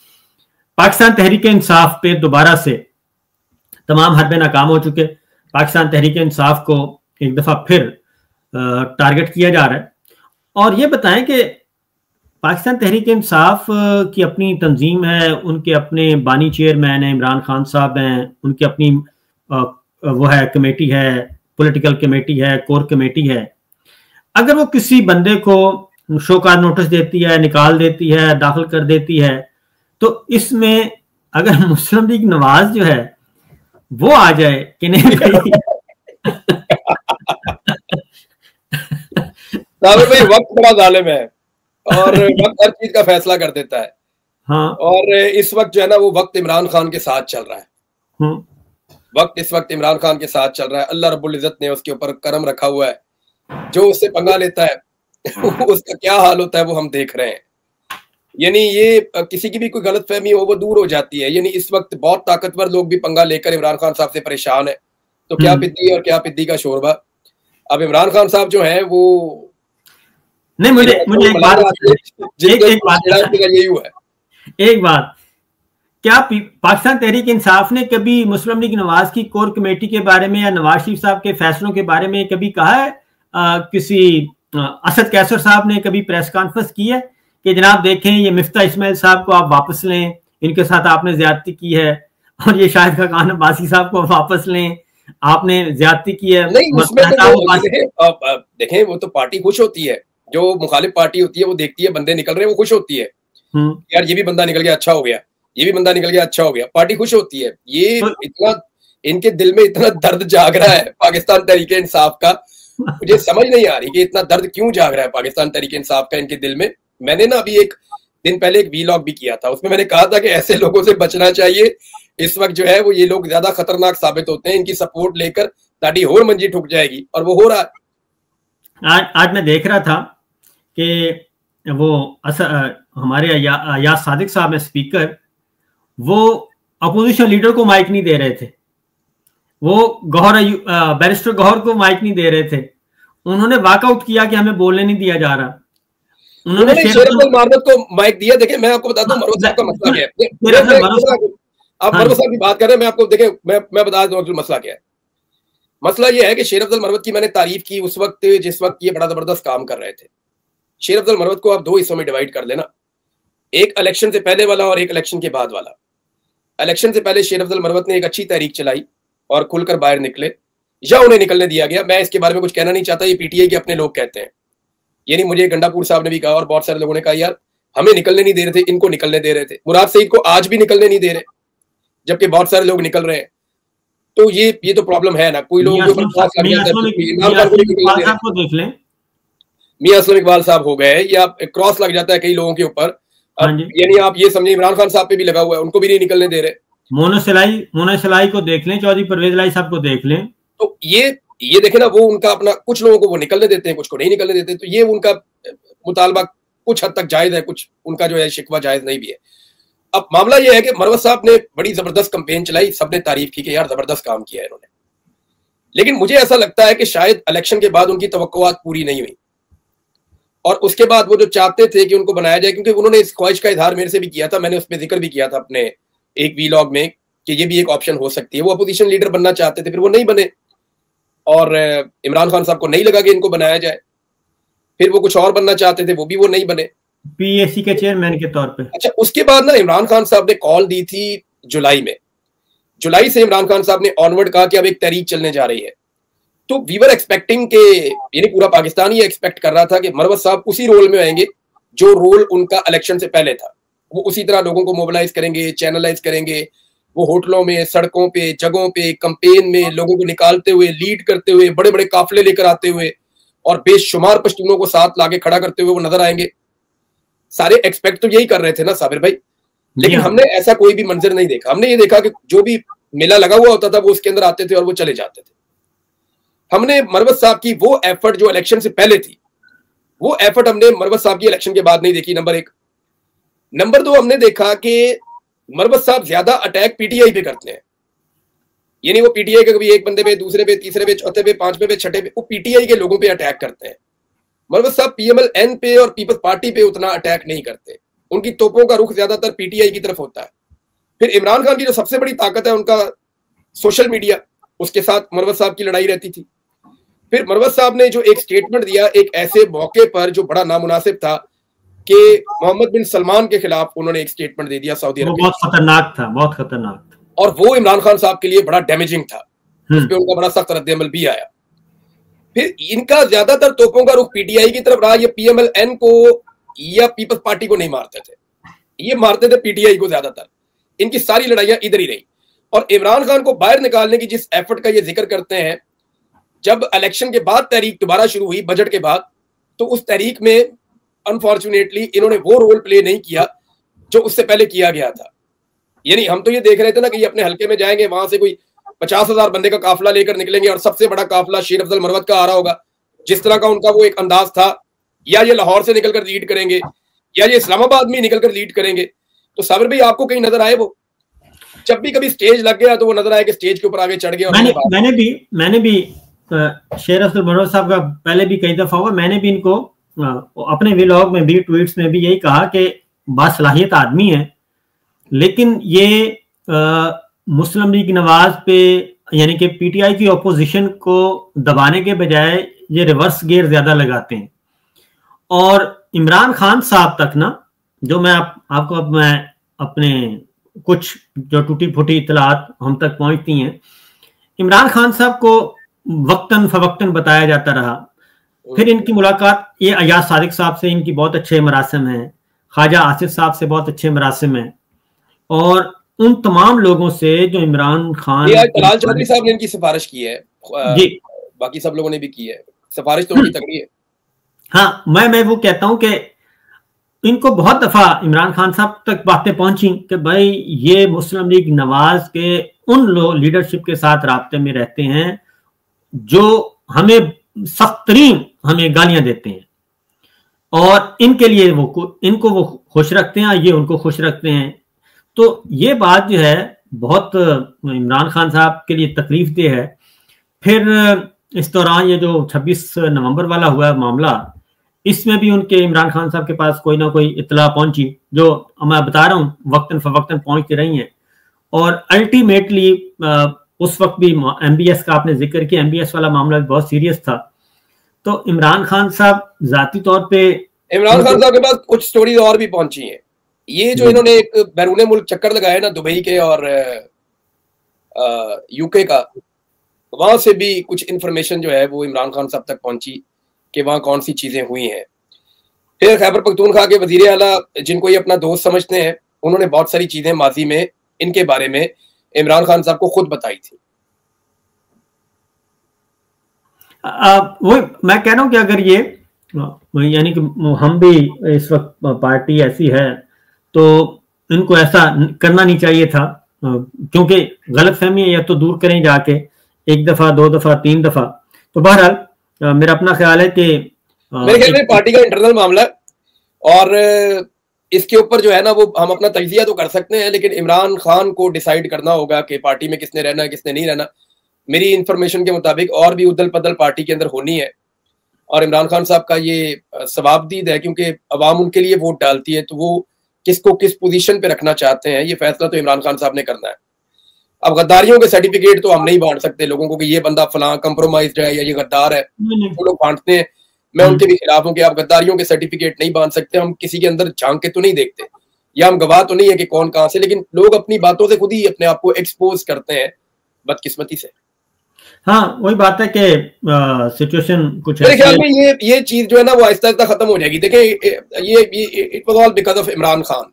पाकिस्तान तहरीक इंसाफ पे दोबारा से तमाम हरबे नाकाम हो चुके। पाकिस्तान तहरीक इंसाफ को एक दफा फिर टारगेट किया जा रहा है। और ये बताएं कि पाकिस्तान तहरीक इंसाफ की अपनी तंजीम है, उनके अपने बानी चेयरमैन है, इमरान खान साहब हैं, उनकी अपनी वो है कमेटी है, पॉलिटिकल कमेटी है, कोर कमेटी है। अगर वो किसी बंदे को शोकाज नोटिस देती है, निकाल देती है, दाखिल कर देती है, तो इसमें अगर मुस्लिम लीग नवाज जो है वो आ जाए कि नहीं भाई भाई वक्त बड़ा जालिम है और वक्त हर चीज का फैसला कर देता है। हाँ, और इस वक्त जो है ना वो वक्त इमरान खान के साथ चल रहा है। वक्त इस वक्त इमरान खान के साथ चल रहा है। अल्लाह रब्बुल इज्जत ने उसके ऊपर करम रखा हुआ है। जो उससे पंगा लेता है उसका क्या हाल होता है वो हम देख रहे हैं। यानी ये किसी की भी कोई गलतफहमी हो वो दूर हो जाती है। यानी इस वक्त बहुत ताकतवर लोग भी पंगा लेकर इमरान खान साहब से परेशान है। तो क्या पिद्दी और क्या पिद्दी का शोरबा। अब इमरान खान साहब जो है वो नहीं, मुझे एक बात, क्या पाकिस्तान तहरीक इंसाफ ने कभी मुस्लिम लीग नवाज की कोर कमेटी के बारे में या नवाज शरीफ साहब के फैसलों के बारे में कभी कहा है? किसी असद कैसर साहब ने कभी प्रेस कॉन्फ्रेंस की है कि जनाब देखें ये मिफ्ता इस्माइल साहब को आप वापस लें, इनके साथ आपने ज्यादती की है, और ये शाहिद खान अब्बासी साहब को वापस लें, आपने ज्यादती की है? नहीं, उसमें तो देखें वो तो पार्टी खुश होती है, जो मुखालिफ पार्टी होती है वो देखती है बंदे निकल रहे हैं वो खुश होती है, यार ये भी बंदा निकल गया अच्छा हो गया, ये भी बंदा निकल गया अच्छा हो गया, पार्टी खुश होती है। ये इतना इनके दिल में इतना दर्द जाग रहा है पाकिस्तान तहरीक इंसाफ का, मुझे समझ नहीं आ रही कि इतना दर्द क्यों जाग रहा है पाकिस्तान तहरीक इंसाफ का इनके दिल में। मैंने ना अभी एक दिन पहले एक वीलॉग भी किया था, उसमें मैंने कहा था कि ऐसे लोगों से बचना चाहिए। इस वक्त जो है वो ये लोग ज्यादा खतरनाक साबित होते हैं, इनकी सपोर्ट लेकर ताड़ी और मंजी ठुक जाएगी, और वो हो रहा है। आज मैं देख रहा था कि वो हमारे अयाज सादिक साहब है स्पीकर, वो अपोजिशन लीडर को माइक नहीं दे रहे थे, वो बैरिस्टर गौहर को माइक नहीं दे रहे थे, उन्होंने वॉकआउट किया कि हमें बोलने नहीं दिया जा रहा। उन्होंने शेर अब्दुल मार्वत को माइक दिया। देखिए मैं आपको बताता हूँ मरवत साहब का मसला क्या है। आप मरवत साहब की बात कर रहे हैं, मैं आपको देखें मैं बता दूं मसला क्या है। मसला ये है कि शेर अब्दुल मरवत की मैंने तारीफ की उस वक्त जिस वक्त ये बड़ा जबरदस्त काम कर रहे थे। शेर अब्दुल मरवत को आप दो हिस्सों में डिवाइड कर लेना, एक इलेक्शन से पहले वाला और एक इलेक्शन के बाद वाला। इलेक्शन से पहले शेर अब्दुल मरवत ने एक अच्छी तहरीक चलाई और खुलकर बाहर निकले, या उन्हें निकलने दिया गया। मैं इसके बारे में कुछ कहना नहीं चाहता, ये पीटीआई के अपने लोग कहते हैं। यानी मुझे गंडापुर साहब ने भी कहा और बहुत सारे लोगों ने कहा यार हमें निकलने नहीं दे रहे थे, इनको निकलने दे रहे थे। मुराद सईद को आज भी निकलने नहीं दे रहे, जबकि बहुत सारे लोग निकल रहे हैं। तो ये तो प्रॉब्लम है ना। कोई लोगों के ऊपर क्रॉस लग जाता है, मियां असलम इकबाल साहब हो गए, या क्रॉस लग जाता है कई लोगों के ऊपर। यानी आप ये समझे इमरान खान साहब पे भी लगा हुआ है, उनको भी नहीं निकलने दे रहे। मोना सिलाई को देख लें, चौधरी परवेज लाई साहब को देख लें। तो ये देखे ना, वो उनका अपना, कुछ लोगों को वो निकलने देते हैं, कुछ को नहीं निकलने देते। तो ये उनका मुतालबा कुछ हद तक जायज है, कुछ उनका जो है शिकवा जायज नहीं भी है। अब मामला ये है कि मरवत साहब ने बड़ी जबरदस्त कैंपेन चलाई, सबने तारीफ की कि यार जबरदस्त काम किया है इन्होंने। लेकिन मुझे ऐसा लगता है कि शायद इलेक्शन के बाद उनकी तवक्कुआत पूरी नहीं हुई, और उसके बाद वो जो चाहते थे कि उनको बनाया जाए, क्योंकि उन्होंने इस ख्वाहिश का इजहार मेरे से भी किया था, मैंने उसमें जिक्र भी किया था अपने एक वीलॉग में कि ये भी एक ऑप्शन हो सकती है। वो अपोजिशन लीडर बनना चाहते थे, फिर वो नहीं बने, और इमरान खान साहब को नहीं लगा कि इनको बनाया जाए। फिर वो कुछ और बनना चाहते थे, वो भी वो नहीं बने, पीएसी के चेयरमैन के तौर पे। अच्छा, उसके बाद ना इमरान खान साहब ने कॉल दी थी जुलाई में। जुलाई से इमरान खान साहब ने ऑनवर्ड कहा कि अब एक तहरीक चलने जा रही है। तो वी वर एक्सपेक्टिंग के, यानी पूरा पाकिस्तान ये एक्सपेक्ट कर रहा था कि मरवत साहब उसी रोल में आएंगे जो रोल उनका इलेक्शन से पहले था। वो उसी तरह लोगों को मोबिलाइज करेंगे, चैनलाइज करेंगे, वो होटलों में, सड़कों पे, जगहों पे, कैंपेन में लोगों को निकालते हुए, लीड करते हुए, बड़े बड़े काफिले लेकर आते हुए और बेशुमार पश्तूनों को साथ लाके खड़ा करते हुए वो नजर आएंगे। सारे एक्सपेक्ट तो यही कर रहे थे ना साबिर भाई, लेकिन हमने ऐसा कोई भी मंजर नहीं देखा। हमने ये देखा कि जो भी मेला लगा हुआ होता था वो उसके अंदर आते थे और वो चले जाते थे। हमने मरवत साहब की वो एफर्ट जो इलेक्शन से पहले थी, वो एफर्ट हमने मरवत साहब की इलेक्शन के बाद नहीं देखी, नंबर एक। नंबर दो, हमने देखा कि मरवत साहब ज्यादा अटैक पीटीआई पे करते हैं। यानी वो पीटीआई के कभी एक बंदे पे, दूसरे पे, तीसरे पे, चौथे पे, पांचवें पे, छठे पे, वो पीटीआई के लोगों पे अटैक करते हैं। मरवत साहब पीएमएल-एन पे और पीपल्स पार्टी पे उतना अटैक नहीं करते, उनकी तोपों का रुख ज्यादातर पीटीआई की तरफ होता है। फिर इमरान खान की जो सबसे बड़ी ताकत है उनका सोशल मीडिया, उसके साथ मरवत साहब की लड़ाई रहती थी। फिर मरवत साहब ने जो एक स्टेटमेंट दिया एक ऐसे मौके पर जो बड़ा नामुनासिब था कि मोहम्मद बिन सलमान के खिलाफ उन्होंने एक स्टेटमेंट दे दिया सऊदी अरब, बहुत खतरनाक था, बहुत खतरनाक था, और वो इमरान खान साहब के लिए बड़ा डैमेजिंग था। उस पर उनका बड़ा सख्त रद्द-ए-अमल भी आया। फिर इनका ज्यादातर तोपों का रुख पीटीआई की तरफ रहा। ये पीएमएल-एन को या पीपल्स पार्टी को नहीं मारते थे, ये मारते थे पीटीआई को ज्यादातर। इनकी सारी लड़ाइयां इधर ही रही। और इमरान खान को बाहर निकालने की जिस एफर्ट का ये जिक्र करते हैं, जब इलेक्शन के बाद तहरीक दोबारा शुरू हुई बजट के बाद, तो उस तहरीक में अनफॉर्चुनेटली इन्होंने वो रोल प्ले नहीं किया जो उससे पहले किया गया था। यानी हम तो ये देख रहे थे ना कि ये अपने हल्के में जाएंगे, वहां से कोई 50,000 बंदे का काफिला लेकर निकलेंगे और सबसे बड़ा काफिला शेर अफजल मरवत का आ रहा होगा, जिस तरह का उनका वो एक अंदाज था। या ये लाहौर से निकलकर लीड करेंगे या ये इस्लामाबाद में निकलकर लीड करेंगे। तो साबिर भाई आपको कहीं नजर आए वो? जब भी कभी स्टेज लग गया तो वो नजर आया कि स्टेज के ऊपर आगे चढ़ गया। मैंने भी शेर अफजल मरवत साहब का पहले भी कई दफा हुआ, मैंने भी इनको अपने व्लॉग में भी, ट्वीट्स में भी यही कहा कि बासलाहियत आदमी है, लेकिन ये मुस्लिम लीग नवाज पे यानी कि पीटीआई की ऑपोजिशन को दबाने के बजाय ये रिवर्स गियर ज्यादा लगाते हैं। और इमरान खान साहब तक ना, जो मैं आपको अब मैं अपने कुछ जो टूटी फूटी इतलात हम तक पहुंचती हैं, इमरान खान साहब को वक्तन फवक्तन बताया जाता रहा। फिर इनकी मुलाकात ये अयाज सादिक साहब से इनकी बहुत अच्छे मरासिम हैं, ख्वाजा आसिफ साहब से बहुत अच्छे मरासिम हैं, और उन तमाम लोगों से जो इमरान खान, तलाल चौधरी साहब ने इनकी सिफारिश की है जी, बाकी सब लोगों ने भी की है सिफारिश, तो उनकी तगड़ी है। हाँ, मैं वो कहता हूं कि इनको बहुत दफा इमरान खान साहब तक बातें पहुंची कि भाई ये मुस्लिम लीग नवाज के उन लोग लीडरशिप के साथ राब्ते में रहते हैं जो हमें सख्तरीन हमें गालियां देते हैं, और इनके लिए इनको वो खुश रखते हैं, ये उनको खुश रखते हैं। तो ये बात जो है बहुत इमरान खान साहब के लिए तकलीफ दे है। फिर इस दौरान ये जो 26 नवंबर वाला हुआ मामला, इसमें भी उनके इमरान खान साहब के पास कोई ना कोई इत्तला पहुंची, जो मैं बता रहा हूँ वक्तन फवक्तन पहुंचती रही है। और अल्टीमेटली उस वक्त भी एमबीएस का आपने जिक्र किया, एमबीएस वाला मामला भी बहुत सीरियस था। तो इमरान खान साहब जाती तौर पे, इमरान खान साहब के पास कुछ स्टोरीज और भी पहुंची हैं। ये जो इन्होंने एक बैरूने मुल्क चक्कर लगाया ना, दुबई के और यूके का, वहां से भी कुछ इंफॉर्मेशन जो है वो इमरान खान साहब तक पहुंची कि वहां कौन सी चीजें हुई हैं। फिर खैबर पख्तूनख्वा के वजीर आला, जिनको ये अपना दोस्त समझते हैं, उन्होंने बहुत सारी चीजें माजी में इनके बारे में इमरान खान साहब को खुद बताई थी। वो मैं कह रहा हूं कि अगर ये, यानी कि हम भी इस वक्त पार्टी ऐसी है तो इनको ऐसा करना नहीं चाहिए था, क्योंकि गलतफहमी है या तो दूर करें जाके, एक दफा, दो दफा, तीन दफा। तो बहरहाल मेरा अपना ख्याल है कि मेरे ख्याल में पार्टी का इंटरनल मामला है और इसके ऊपर जो है ना वो हम अपना तजिया तो कर सकते हैं, लेकिन इमरान खान को डिसाइड करना होगा कि पार्टी में किसने रहना है किसने नहीं रहना। मेरी इंफॉर्मेशन के मुताबिक और भी उदल पदल पार्टी के अंदर होनी है और इमरान खान साहब का ये सवाबदीद है, क्योंकि अवाम उनके लिए वोट डालती है, तो वो किसको किस पोजीशन पे रखना चाहते हैं ये फैसला तो इमरान खान साहब ने करना है। अब गद्दारियों के सर्टिफिकेट तो हम नहीं बांट सकते लोगों को कि ये बंदा फलां कंप्रोमाइज्ड है या ये गद्दार है, वो लोग बांटते हैं। मैं उनके भी खिलाफ हूं कि आप गद्दारियों के सर्टिफिकेट नहीं बांध सकते। हम किसी के अंदर झांक के तो नहीं देखते या हम गवाह तो नहीं है कि कौन कहां से, लेकिन लोग अपनी बातों से खुद ही अपने आप को एक्सपोज करते हैं बदकिस्मती से। हाँ, वही बात है कि सिचुएशन कुछ मेरे ख्याल में ये चीज जो है ना वो आहिस्ता आहिस्ता खत्म हो जाएगी। देखिए ये it was all because of Imran Khan.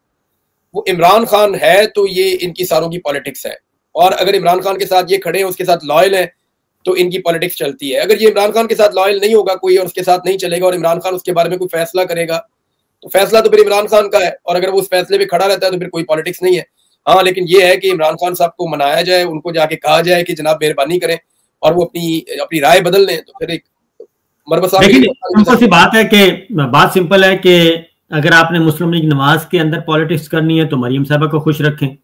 वो इमरान खान है तो ये इनकी सारों की पॉलिटिक्स है, और अगर इमरान खान के साथ ये खड़े हैं, उसके साथ लॉयल है, तो इनकी पॉलिटिक्स चलती है। अगर ये इमरान खान के साथ लॉयल नहीं होगा कोई और उसके साथ नहीं चलेगा और इमरान खान उसके बारे में कोई फैसला करेगा तो फैसला तो फिर इमरान खान का है, और अगर वो उस फैसले पे खड़ा रहता है तो फिर कोई पॉलिटिक्स नहीं है। हाँ, लेकिन ये है कि इमरान खान साहब को मनाया जाए, उनको जाके कहा जाए कि जनाब मेहरबानी करें और वो अपनी राय बदल लें, तो फिर एक सिंपल सी बात है कि बात सिंपल है कि अगर आपने मुस्लिम लीग नवाज के अंदर पॉलिटिक्स करनी है तो मरियम साहबा को खुश रखें,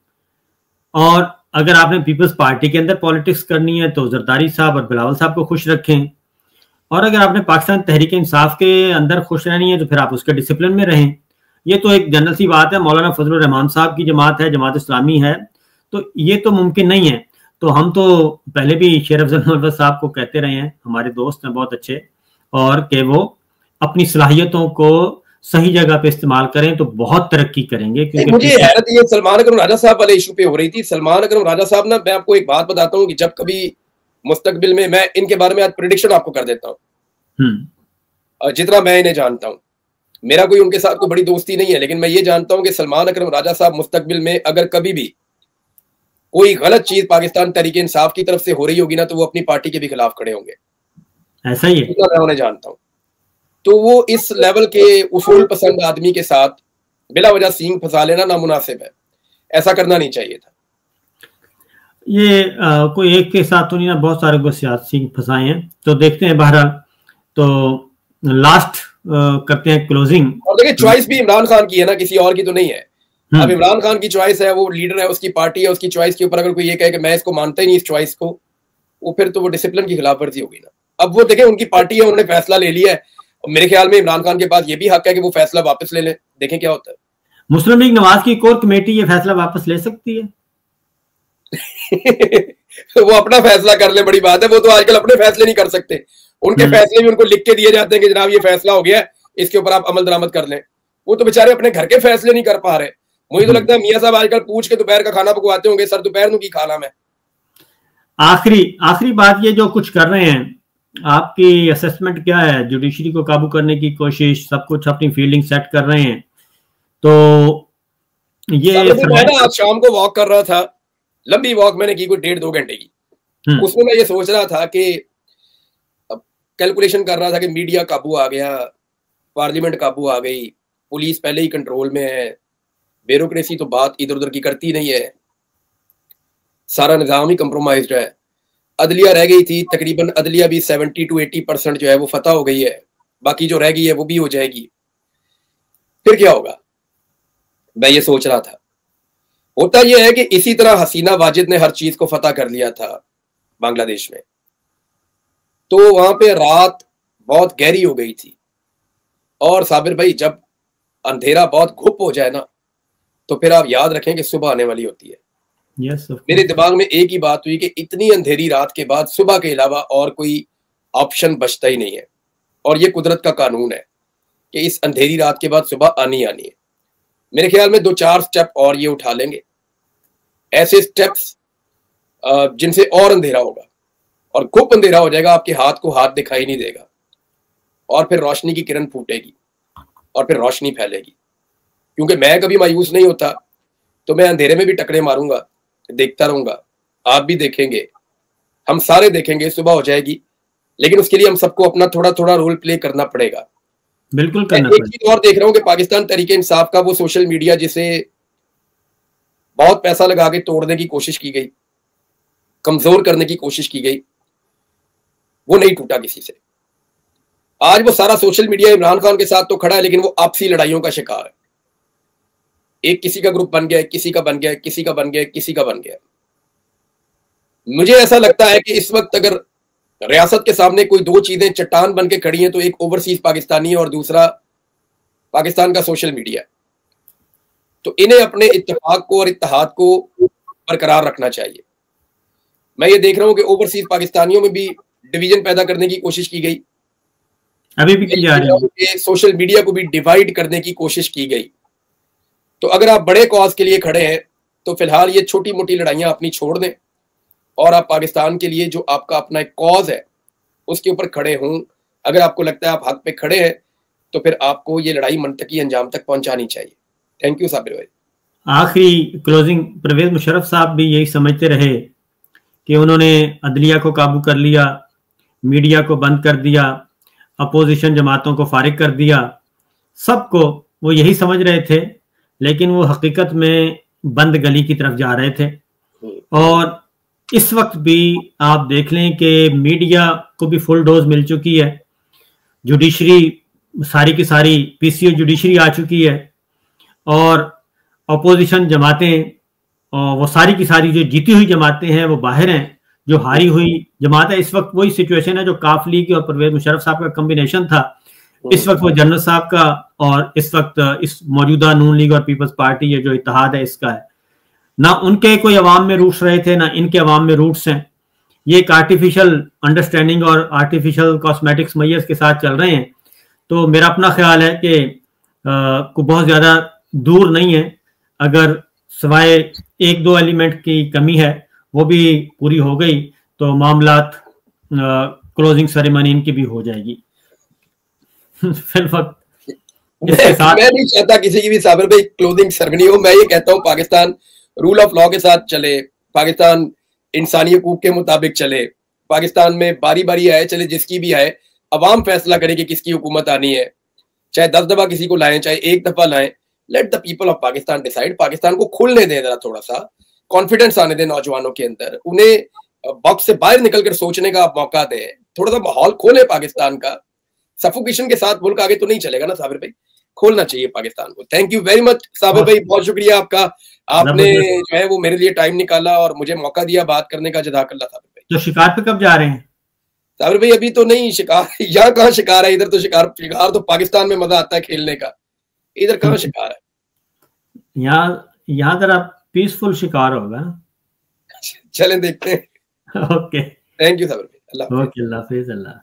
और अगर आपने पीपल्स पार्टी के अंदर पॉलिटिक्स करनी है तो जरदारी साहब और बिलावल साहब को खुश रखें, और अगर आपने पाकिस्तान तहरीक इंसाफ के अंदर खुश रहनी है तो फिर आप उसके डिसिप्लिन में रहें। ये तो एक जनरल सी बात है। मौलाना फजलुर रहमान साहब की जमात है, जमात इस्लामी है, तो ये तो मुमकिन नहीं है। तो हम तो पहले भी शेर अफजल मुनव्वर साहब को कहते रहे हैं, हमारे दोस्त हैं बहुत अच्छे, और कि वो अपनी सलाहियतों को सही जगह पे इस्तेमाल करें तो बहुत तरक्की करेंगे। क्योंकि मुझे हैरत ये सलमान अकरम राजा साहब वाले इशू पे हो रही थी। सलमान अकरम राजा साहब ना, मैं आपको एक बात बताता हूँ कि जब कभी मुस्तकबिल में, मैं इनके बारे में आज प्रेडिक्शन आपको कर देता हूँ, जितना मैं इन्हें जानता हूँ, मेरा कोई उनके साथ कोई बड़ी दोस्ती नहीं है, लेकिन मैं ये जानता हूँ कि सलमान अकरम राजा साहब मुस्तकबिल में अगर कभी भी कोई गलत चीज पाकिस्तान तहरीक इंसाफ की तरफ से हो रही होगी ना, तो वो अपनी पार्टी के भी खिलाफ खड़े होंगे। ऐसा ही है, मैं उन्हें जानता हूँ। तो वो इस लेवल के उसूल पसंद आदमी के साथ बिला वजह सींग फंसा लेना नामुनासिब है, ऐसा करना नहीं चाहिए था। ये कोई एक के साथ तो नहीं ना, बहुत सारे को सींग फंसाए हैं। तो देखते हैं, बहरहाल तो लास्ट करते हैं क्लोजिंग। और देखिए चॉइस भी इमरान खान की है ना, किसी और की तो नहीं है। अब इमरान खान की चॉइस है, वो लीडर है, उसकी पार्टी है, उसकी चॉइस के ऊपर अगर कोई ये कहे कि मैं इसको मानता ही नहीं इस चॉइस को, वो फिर तो वो डिसिप्लिन की खिलाफवर्जी होगी ना। अब वो देखें, उनकी पार्टी है, उन्होंने फैसला ले लिया है, और मेरे ख्याल में इमरान खान के पास ये भी हक है कि वो फैसला वापस ले लें, देखें क्या होता है। मुस्लिम लीग नवाज की कोर कमेटी ये फैसला वापस ले सकती है। वो अपना फैसला कर ले, बड़ी बात है। वो तो आजकल अपने फैसले नहीं कर सकते, उनके फैसले भी उनको लिख के दिए जाते हैं कि जनाब ये फैसला हो गया, इसके ऊपर आप अमल दरामद कर लें। वो तो बेचारे अपने घर के फैसले नहीं कर पा रहे। मुझे तो लगता है मियां साहब आजकल पूछ के दोपहर का खाना पकवाते होंगे, सर दोपहर की खाना में। आखिरी बात, ये जो कुछ कर रहे हैं, आपकी असेसमेंट क्या है? जुडिशरी को काबू करने की कोशिश, सब कुछ अपनी फील्डिंग सेट कर रहे हैं। तो ये मैं ना आज शाम को वॉक कर रहा था, लंबी वॉक मैंने की, कोई 1.5-2 घंटे की। उसमें मैं ये सोच रहा था कि कैलकुलेशन कर रहा था कि मीडिया काबू आ गया, पार्लियामेंट काबू आ गई, पुलिस पहले ही कंट्रोल में है, ब्यूरोक्रेसी तो बात इधर उधर की करती नहीं है, सारा निजाम ही कंप्रोमाइज्ड है, अदलिया रह गई थी, तकरीबन अदलिया भी 70 to 80% जो है वो फतह हो गई है, बाकी जो रह गई है वो भी हो जाएगी। फिर क्या होगा? मैं ये सोच रहा था। होता यह है कि इसी तरह हसीना वाजिद ने हर चीज को फतह कर लिया था बांग्लादेश में। तो वहां पे रात बहुत गहरी हो गई थी। और साबिर भाई, जब अंधेरा बहुत घुप हो जाए ना, तो फिर आप याद रखें कि सुबह आने वाली होती है। मेरे दिमाग में एक ही बात हुई कि इतनी अंधेरी रात के बाद सुबह के अलावा और कोई ऑप्शन बचता ही नहीं है, और ये कुदरत का कानून है कि इस अंधेरी रात के बाद सुबह आनी आनी है। मेरे ख्याल में 2-4 स्टेप और ये उठा लेंगे, ऐसे स्टेप्स जिनसे और अंधेरा होगा और खूब अंधेरा हो जाएगा, आपके हाथ को हाथ दिखाई नहीं देगा, और फिर रोशनी की किरण फूटेगी और फिर रोशनी फैलेगी। क्योंकि मैं कभी मायूस नहीं होता, तो मैं अंधेरे में भी टकरे मारूंगा, देखता रहूंगा, आप भी देखेंगे, हम सारे देखेंगे, सुबह हो जाएगी। लेकिन उसके लिए हम सबको अपना थोड़ा थोड़ा रोल प्ले करना पड़ेगा। बिल्कुल करना पड़ेगा। एक चीज और देख रहा हूं कि पाकिस्तान तहरीक इंसाफ का वो सोशल मीडिया, जिसे बहुत पैसा लगा के तोड़ने की कोशिश की गई, कमजोर करने की कोशिश की गई, वो नहीं टूटा किसी से। आज वो सारा सोशल मीडिया इमरान खान के साथ तो खड़ा है, लेकिन वो आपसी लड़ाइयों का शिकार है। एक किसी का ग्रुप बन गया, किसी का बन गया, किसी का बन गया, किसी का बन गया। मुझे ऐसा लगता है कि इस वक्त अगर रियासत के सामने कोई दो चीजें चट्टान बन के खड़ी हैं, तो एक ओवरसीज पाकिस्तानी है और दूसरा पाकिस्तान का सोशल मीडिया। तो इन्हें अपने इत्तेफाक को और इत्तेहाद को बरकरार रखना चाहिए। मैं ये देख रहा हूं कि ओवरसीज पाकिस्तानियों में भी डिवीजन पैदा करने की कोशिश की गई, अभी भी की जा रही है। सोशल मीडिया को भी डिवाइड करने की कोशिश की गई। तो अगर आप बड़े कॉज के लिए खड़े हैं, तो फिलहाल ये छोटी मोटी लड़ाइयां अपनी छोड़ दें और आप पाकिस्तान के लिए जो आपका अपना एक कॉज है उसके ऊपर खड़े हों। अगर आपको लगता है आप हक पे खड़े हैं, तो फिर आपको ये लड़ाई मंतकी अंजाम तक पहुंचानी चाहिए। थैंक यू साबिर भाई। आखिरी क्लोजिंग, परवेज मुशर्रफ साहब भी यही समझते रहे कि उन्होंने अदलिया को काबू कर लिया, मीडिया को बंद कर दिया, अपोजिशन जमातों को फारिग कर दिया, सबको वो यही समझ रहे थे, लेकिन वो हकीकत में बंद गली की तरफ जा रहे थे। और इस वक्त भी आप देख लें कि मीडिया को भी फुल डोज मिल चुकी है, जुडिशरी सारी की सारी पीसीओ जुडिशरी आ चुकी है, और अपोजिशन जमातें और वो सारी की सारी जो जीती हुई जमातें हैं वो बाहर हैं, जो हारी हुई जमात है। इस वक्त वही सिचुएशन है जो काफ लीग और परवेज मुशर्रफ साहब का कॉम्बिनेशन था। इस वक्त वो जनरल साहब का और इस वक्त इस मौजूदा नून लीग और पीपल्स पार्टी ये जो इत्तेहाद है इसका है। ना उनके कोई अवाम में रूट्स रहे थे, ना इनके अवाम में रूट्स हैं। ये एक आर्टिफिशियल अंडरस्टैंडिंग और आर्टिफिशियल कॉस्मेटिक्स मैयर्स के साथ चल रहे हैं। तो मेरा अपना ख्याल है कि को बहुत ज्यादा दूर नहीं है। अगर सिवाय 1-2 एलिमेंट की कमी है वो भी पूरी हो गई तो मामलात क्लोजिंग सेरेमनी इनकी भी हो जाएगी। फिर वक्त इसके साथ मैं नहीं चाहता किसी की भी साबिर भाई क्लोजिंग सेरेमनी हो। मैं ये कहता हूँ पाकिस्तान रूल ऑफ लॉ के साथ चले, पाकिस्तान इंसानी हकूक के मुताबिक चले, पाकिस्तान में बारी बारी आए चले, जिसकी भी आए अवाम फैसला करे कि किसकी हुकूमत आनी है। चाहे 10 दफा किसी को लाएं, चाहे 1 दफा लाएं, let the people of Pakistan decide. Pakistan को खुलने दें, जरा थोड़ा सा कॉन्फिडेंस आने दें नौजवानों के अंदर, उन्हें बॉक्स से बाहर निकलकर सोचने का मौका दें, थोड़ा सा माहौल खोले पाकिस्तान का। सफोकेशन के साथ मुल्क आगे तो नहीं चलेगा ना साबिर भाई, खोलना चाहिए पाकिस्तान को। Thank you very much Sabir भाई, बहुत शुक्रिया आपका। आपने जो है वो मेरे लिए टाइम निकाला और मुझे मौका दिया बात करने का। जज़ाकल्लाह साबिर भाई। तो शिकार पे कब जा रहे हैं साबिर भाई? अभी तो नहीं, शिकार यहाँ कहाँ शिकार है, इधर तो शिकार तो पाकिस्तान में मजा आता है खेलने का, इधर कहाँ शिकार है। यहाँ जरा पीसफुल शिकार होगा। चलें देखते हैं। ओके, थैंक यू साबिर भाई। अल्लाह ओके, अल्लाह हाफिज़। अल्लाह।